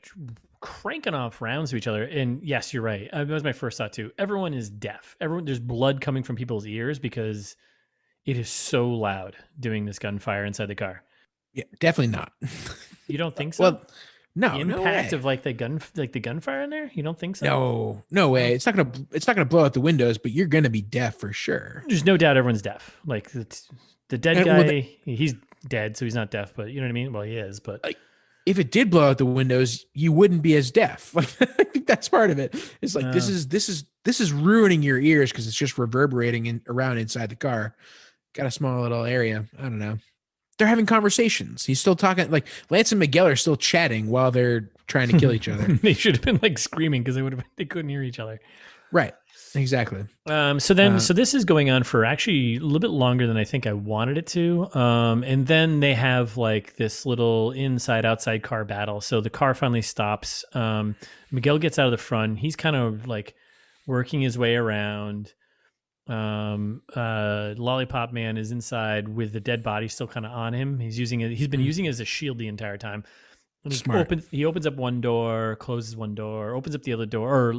cranking off rounds to each other. And yes, you're right. That was my first thought too. Everyone is deaf. There's blood coming from people's ears because it is so loud doing this gunfire inside the car. Yeah, definitely not. You don't think so? Well, no, the impact of like the gunfire in there. You don't think so? No way. It's not gonna blow out the windows, but you're gonna be deaf for sure. There's no doubt everyone's deaf. Like the dead guy, he's dead, so he's not deaf. But you know what I mean? Well, he is. But like, if it did blow out the windows, you wouldn't be as deaf. Like, I think that's part of it. It's like this is ruining your ears because it's just reverberating around inside the car. Got a small little area. I don't know. They're having conversations. He's still talking. Like Lance and Miguel are still chatting while they're trying to kill each other. They should have been like screaming because they couldn't hear each other. Right. Exactly. So this is going on for actually a little bit longer than I think I wanted it to. And then they have like this little inside-outside car battle. So the car finally stops. Miguel gets out of the front. He's kind of like working his way around. Lollipop Man is inside with the dead body still kind of on him. He's been using it as a shield the entire time. And he opens up one door, closes one door, opens up the other door, or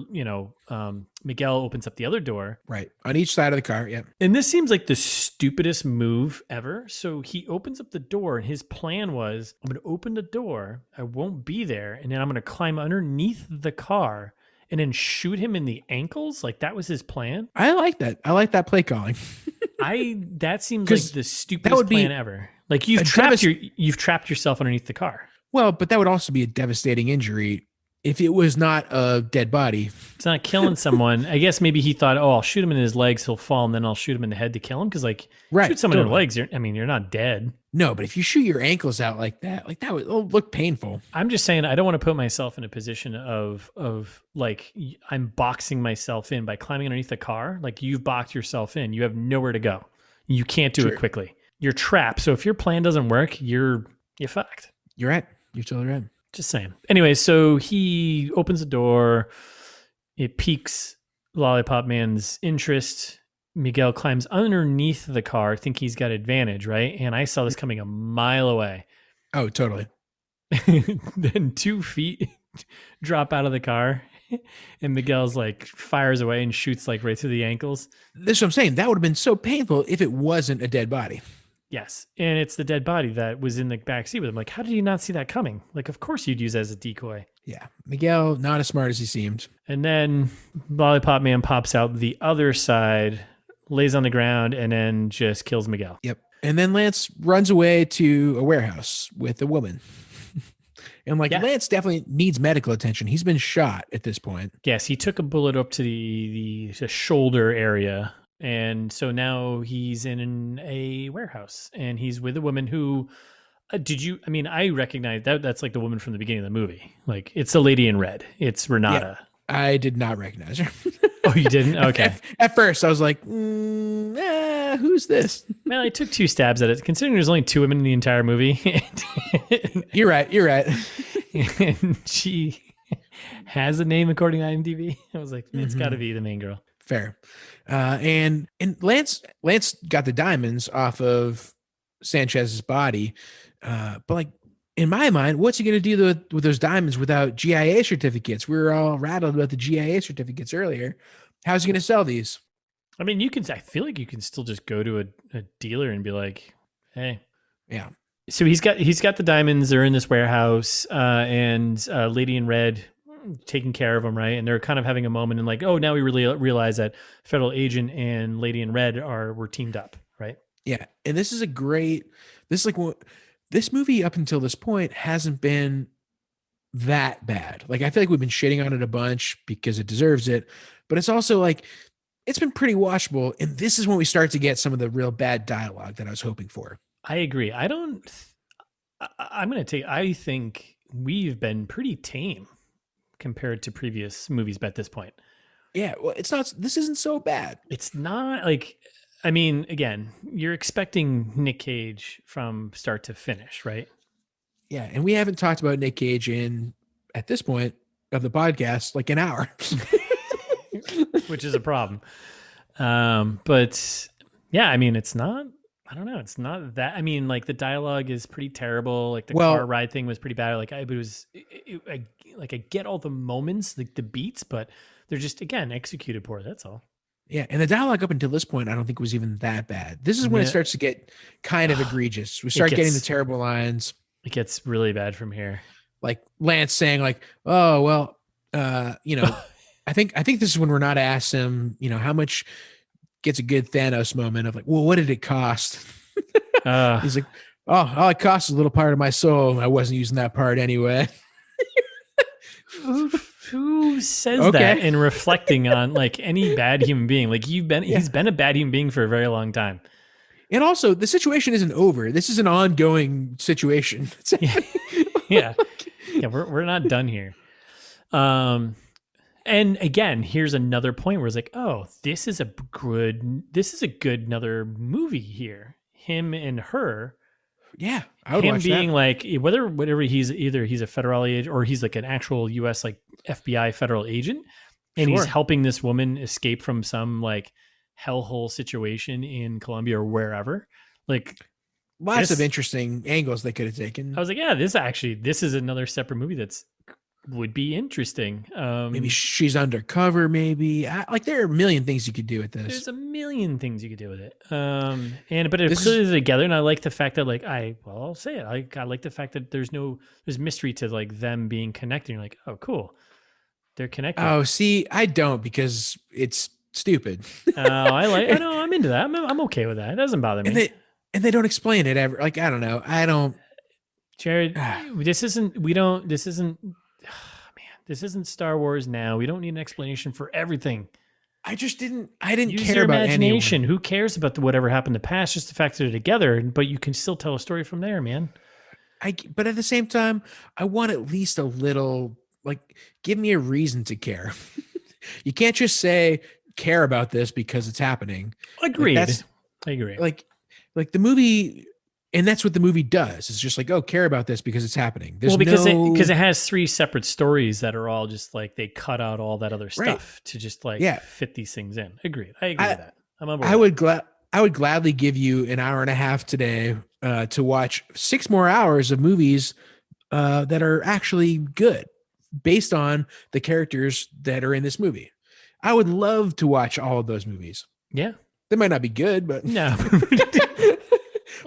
Miguel opens up the other door. Right. On each side of the car, yeah. And this seems like the stupidest move ever. So he opens up the door, and his plan was, I'm going to open the door, I won't be there, and then I'm going to climb underneath the car and then shoot him in the ankles. Like that was his plan. I like that. I like that play calling. That seems like the stupidest plan ever. Like you've trapped yourself underneath the car. Well, but that would also be a devastating injury if it was not a dead body. It's not killing someone. I guess maybe he thought, I'll shoot him in his legs, he'll fall, and then I'll shoot him in the head to kill him. Because shoot someone in the legs, you're not dead. No, but if you shoot your ankles out like that would look painful. I'm just saying, I don't want to put myself in a position of like I'm boxing myself in by climbing underneath the car. Like you've boxed yourself in. You have nowhere to go. You can't do it quickly. You're trapped. So if your plan doesn't work, you're fucked. You're right. You're totally right. Just saying. Anyway, so he opens the door. It piques Lollipop Man's interest. Miguel climbs underneath the car, think he's got advantage, right? And I saw this coming a mile away. Oh, totally. Then 2 feet drop out of the car, And Miguel's like fires away and shoots like right through the ankles. This is what I'm saying. That would have been so painful if it wasn't a dead body. Yes. And it's the dead body that was in the backseat with him. Like, how did you not see that coming? Like, of course you'd use that as a decoy. Yeah. Miguel, not as smart as he seemed. And then Lollipop Man pops out the other side, lays on the ground, and then just kills Miguel. Yep. And then Lance runs away to a warehouse with a woman. And like Lance definitely needs medical attention. He's been shot at this point. Yes, he took a bullet up to the shoulder area. And so now he's in a warehouse and he's with a woman who I recognize that's like the woman from the beginning of the movie. Like it's the lady in red. It's Renata. Yeah, I did not recognize her. Oh, you didn't? Okay. At first I was like, who's this? Man, I took 2 stabs at it considering there's only 2 women in the entire movie. You're right. And she has a name according to IMDb. I was like, it's got to be the main girl. Fair. And Lance got the diamonds off of Sanchez's body. But like in my mind, what's he going to do with those diamonds without GIA certificates? We were all rattled about the GIA certificates earlier. How's he going to sell these? I mean, I feel like you can still just go to a dealer and be like, hey. Yeah. So he's got the diamonds. They're in this warehouse, and Lady in Red taking care of them, right? And they're kind of having a moment and like, oh, now we really realize that Federal Agent and Lady in Red were teamed up, right? Yeah, and this movie up until this point hasn't been that bad. Like I feel like we've been shitting on it a bunch because it deserves it, but it's also like it's been pretty watchable. And this is when we start to get some of the real bad dialogue that I was hoping for. I agree. I think we've been pretty tame compared to previous movies at this point. Yeah, well, this isn't so bad. It's not like, I mean, again, you're expecting Nic Cage from start to finish, right? Yeah, and we haven't talked about Nic Cage at this point of the podcast, like an hour. Which is a problem. But yeah, I mean, it's not that, I mean, like the dialogue is pretty terrible. Like the car ride thing was pretty bad. Like I get all the moments, like the beats, but they're just, again, executed poor. That's all. Yeah. And the dialogue up until this point, I don't think was even that bad. This is when it starts to get kind of egregious. We start getting the terrible lines. It gets really bad from here. Like Lance saying like, oh, well, I think this is when Renata asks him, how much gets a good Thanos moment of like, well, what did it cost? He's like, oh, all it costs is a little part of my soul. I wasn't using that part anyway. Who says that in reflecting on like any bad human being? Like he's been a bad human being for a very long time. And also the situation isn't over. This is an ongoing situation. Yeah. We're not done here. And again, here's another point where it's like, oh, this is a good another movie here. Him and her. Yeah. I would him watch being that. Like whatever he's a federal agent or he's like an actual US like FBI federal agent. And he's helping this woman escape from some like hellhole situation in Colombia or wherever. Like lots of interesting angles they could have taken. I was like, yeah, this is another separate movie would be interesting. Maybe she's undercover. Maybe like there are a million things you could do with this. There's a million things you could do with it. But it clearly together. And I like the fact that like, I'll say it. I like the fact that there's mystery to like them being connected. You're like, oh, cool. They're connected. Oh, see, I don't because it's stupid. I'm into that. I'm okay with that. It doesn't bother me. And they don't explain it ever. Like, I don't know. Jared, this isn't Star Wars now. We don't need an explanation for everything. I didn't Use care your about imagination. anyone. Who cares about whatever happened in the past? Just the fact that they're together, but you can still tell a story from there, man. But at the same time, I want at least a little, like, give me a reason to care. You can't just say care about this because it's happening. Agreed. I agree. Like the movie, and that's what the movie does. It's just like, oh, care about this because it's happening. Because it has 3 separate stories that are all just like they cut out all that other stuff to just like fit these things in. Agreed. I agree with that. I'm on board. I would gladly give you an hour and a half today to watch 6 more hours of movies that are actually good. based on the characters that are in this movie. I would love to watch all of those movies. Yeah. They might not be good, but no.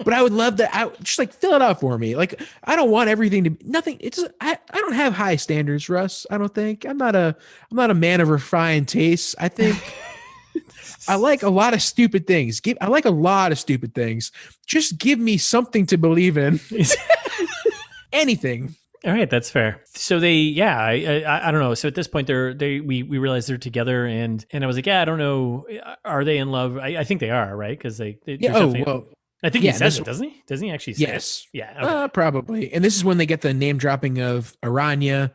But I would love that. I just like fill it out for me. Like, I don't want everything to be nothing. I don't have high standards, Russ. I don't think I'm not a man of refined tastes. I think I like a lot of stupid things. I like a lot of stupid things. Just give me something to believe in. Anything. All right, that's fair. So I don't know. So at this point, we realize they're together, and I was like, yeah, I don't know, are they in love? I think they are, right? Because they I think he says it, doesn't he? Doesn't he actually say yes. it? Yeah. Okay. Probably. And this is when they get the name dropping of Aranya.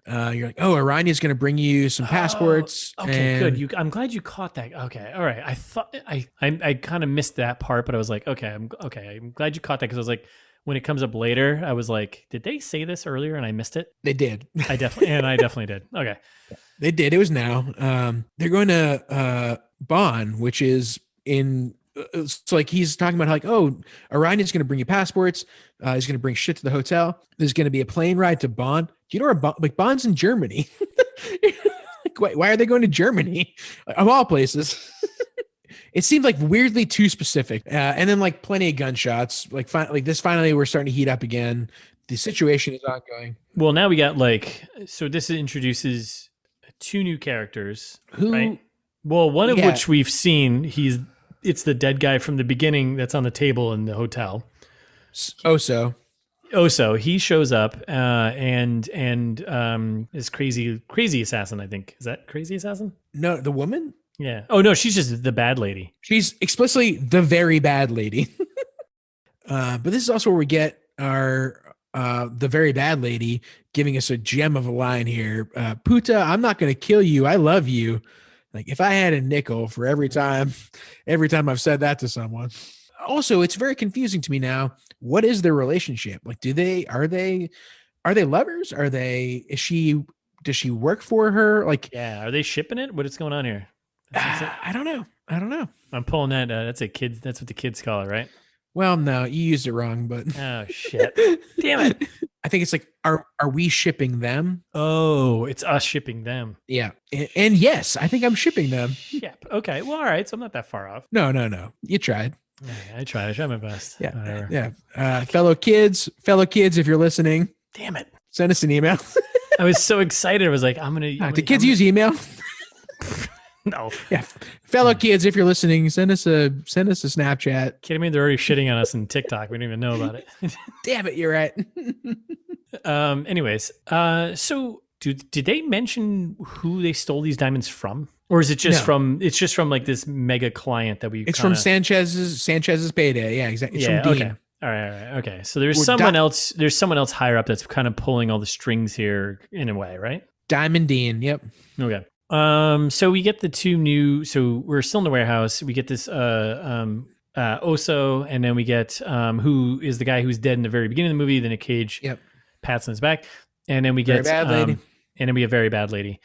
You're like, oh, Aranya's going to bring you some passports. Okay, good. I'm glad you caught that. Okay, all right. I thought I kind of missed that part, but I was like, okay. I'm glad you caught that, because I was like, when it comes up later, I was like, did they say this earlier and I missed it? They did. I definitely did. Okay. They did. It was now. They're going to Bonn, which is in. So like he's talking about how like, oh, Aranya's going to bring you passports. He's going to bring shit to the hotel. There's going to be a plane ride to Bonn. Do you know where Bonn's in Germany? Like, why are they going to Germany of all places? It seemed like weirdly too specific. And then like plenty of gunshots. Like finally we're starting to heat up again. The situation is ongoing. Well, now we got so this introduces 2 new characters. Who? Right? Well, one of which we've seen. It's the dead guy from the beginning that's on the table in the hotel. Oso, he shows up and is crazy assassin, I think. Is that crazy assassin? No, the woman? Yeah. Oh no, she's just the bad lady. She's explicitly the very bad lady. But this is also where we get our the very bad lady giving us a gem of a line here. Puta, I'm not going to kill you. I love you. Like, if I had a nickel for every time I've said that to someone. Also, it's very confusing to me now. What is their relationship? Like, are they lovers? Does she work for her? Like, yeah. Are they shipping it? What is going on here? I don't know. I'm pulling that. That's what the kids call it, right? Well, no, you used it wrong, but oh shit. Damn it. I think it's like, are we shipping them? Oh, it's us shipping them. Yeah. And yes, I think I'm shipping them. Yep. Okay. Well, all right. So I'm not that far off. No. You tried. Yeah, I tried my best. Yeah. Whatever. Yeah. Fellow kids, if you're listening. Damn it. Send us an email. I was so excited. I was like, do kids use email? No. Yeah. Fellow kids, if you're listening, send us a Snapchat. Kidding me? They're already shitting on us in TikTok. We don't even know about it. Damn it, you're right. Anyways, so did they mention who they stole these diamonds from? Or is it just from like this mega client that we? It's from Sanchez's payday. Yeah, exactly. It's from Dean. Okay. All right. Okay. So there's someone else. There's someone else higher up that's kind of pulling all the strings here in a way, right? Diamond Dean. Yep. Okay. So we get the 2 new. So we're still in the warehouse. We get this Oso, and then we get who is the guy who's dead in the very beginning of the movie. Then Nic Cage pats on his back, and then we get very bad lady. And then we get very bad lady.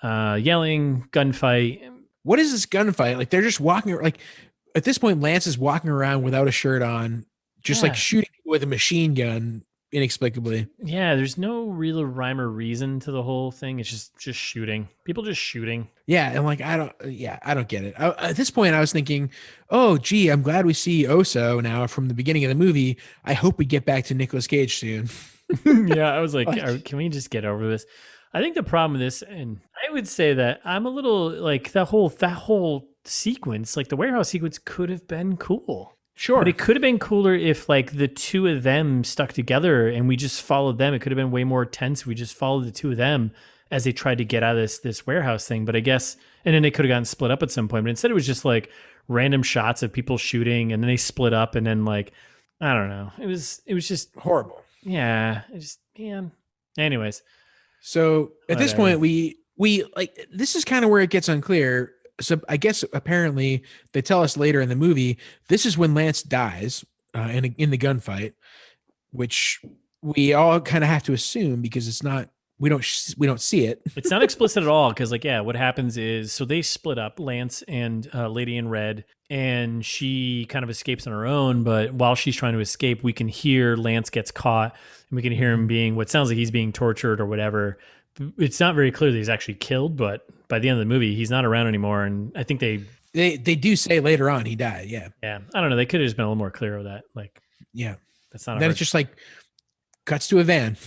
Yelling, gunfight. What is this gunfight? Like, they're just walking, like, at this point, Lance is walking around without a shirt on, just like shooting with a machine gun inexplicably. Yeah, there's no real rhyme or reason to the whole thing. It's just shooting. People just shooting. Yeah, and like, I don't get it. At this point, I was thinking, oh, gee, I'm glad we see Oso now from the beginning of the movie. I hope we get back to Nicolas Cage soon. Yeah, I was like, can we just get over this? I think the problem with this, and I would say that I'm a little like that whole sequence, like the warehouse sequence, could have been cool. Sure. But it could have been cooler if like the 2 of them stuck together and we just followed them. It could have been way more tense if we just followed the 2 of them as they tried to get out of this warehouse thing. But I guess, and then they could have gotten split up at some point. But instead it was just like random shots of people shooting, and then they split up, and then like, I don't know. It was just horrible. Yeah. Man. Anyways. So at this point, we like, this is kind of where it gets unclear. So I guess apparently they tell us later in the movie, this is when Lance dies in the gunfight, which we all kind of have to assume because it's not, we don't see it. It's not explicit at all. Cause like, yeah, what happens is, so they split up, Lance and Lady in Red, and she kind of escapes on her own. But while she's trying to escape, we can hear Lance gets caught, and we can hear him being, what sounds like he's being tortured or whatever it's not very clear that he's actually killed, but by the end of the movie, he's not around anymore. And I think they do say later on he died. Yeah. Yeah. I don't know. They could have just been a little more clear with that. Like, yeah, that's not. Then it's just like cuts to a van.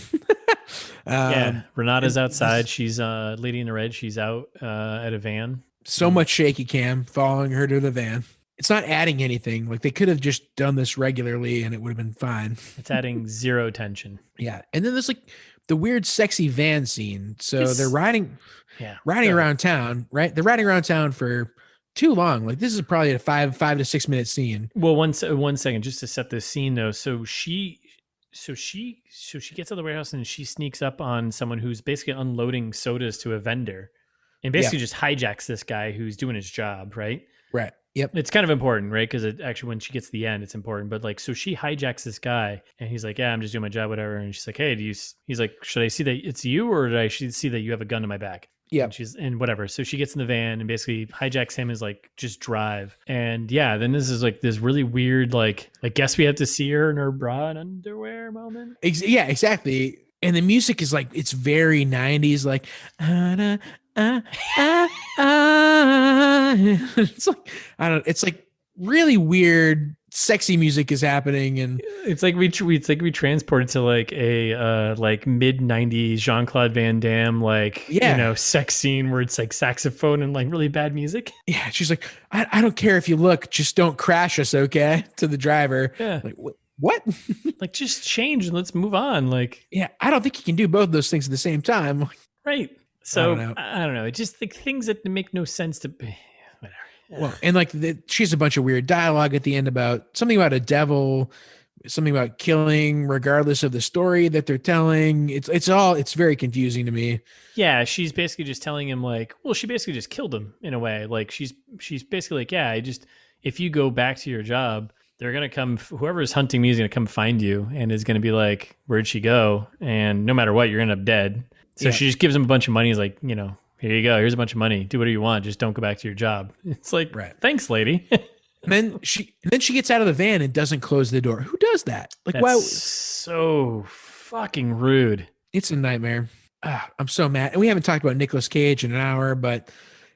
Yeah. Renata's outside. She's Lady in the Red. She's out at a van. So much shaky cam following her to the van. It's not adding anything. Like they could have just done this regularly and it would have been fine. It's adding zero tension. Yeah. And then there's like the weird sexy van scene. So they're riding around town, right? They're riding around town for too long. Like this is probably a 5 to 6 minute scene. Well, one second, just to set this scene though. So she gets out of the warehouse and she sneaks up on someone who's basically unloading sodas to a vendor and basically just hijacks this guy who's doing his job. Right. Right. Yep. It's kind of important, right? Because it actually, when she gets to the end, it's important. But like, so she hijacks this guy and he's like, yeah, I'm just doing my job, whatever. And she's like, hey, he's like, should I see that it's you or did I see that you have a gun to my back? Yeah. And whatever. So she gets in the van and basically hijacks him as like, just drive. And yeah, then this is like this really weird, like, I guess we have to see her in her bra and underwear moment. Yeah, exactly. And the music is like, it's very 90s, like, it's like, I don't know, it's like really weird, sexy music is happening. And it's like we transported to like a like mid 90s Jean-Claude Van Damme, like, you know, sex scene where it's like saxophone and like really bad music. Yeah. She's like, I don't care if you look, just don't crash us. Okay. To the driver. Yeah. Like, what? Like, just change and let's move on. Like, yeah, I don't think you can do both those things at the same time. Right. So I don't know. It's just like things that make no sense to be. Whatever. Well, and like she has a bunch of weird dialogue at the end about something about a devil, something about killing, regardless of the story that they're telling. It's very confusing to me. Yeah, she's basically just telling him like, well, she basically just killed him in a way. Like she's basically like, yeah, if you go back to your job, they're going to come, whoever's hunting me is going to come find you and is going to be like, where'd she go? And no matter what, you're going to end up dead. So she just gives him a bunch of money. He's like, you know, here you go. Here's a bunch of money. Do whatever you want. Just don't go back to your job. It's like, thanks, lady. And then she gets out of the van and doesn't close the door. Who does that? Like, wow, so fucking rude. It's a nightmare. I'm so mad. And we haven't talked about Nicolas Cage in an hour, but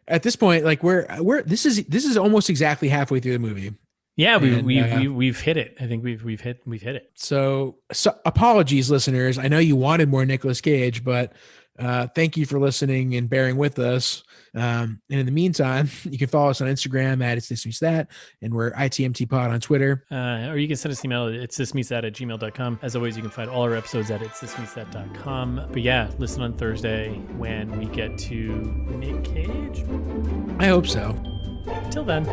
at this point, like this is almost exactly halfway through the movie. Yeah, we've hit it. I think we've hit it. So apologies, listeners. I know you wanted more Nicolas Cage, but thank you for listening and bearing with us. And in the meantime, you can follow us on Instagram at It's This Meets That, and we're ITMT Pod on Twitter. Or you can send us an email at itsthismeetsthat@gmail.com. As always, you can find all our episodes at itsthismeetsthat.com. But yeah, listen on Thursday when we get to Nic Cage. I hope so. Till then.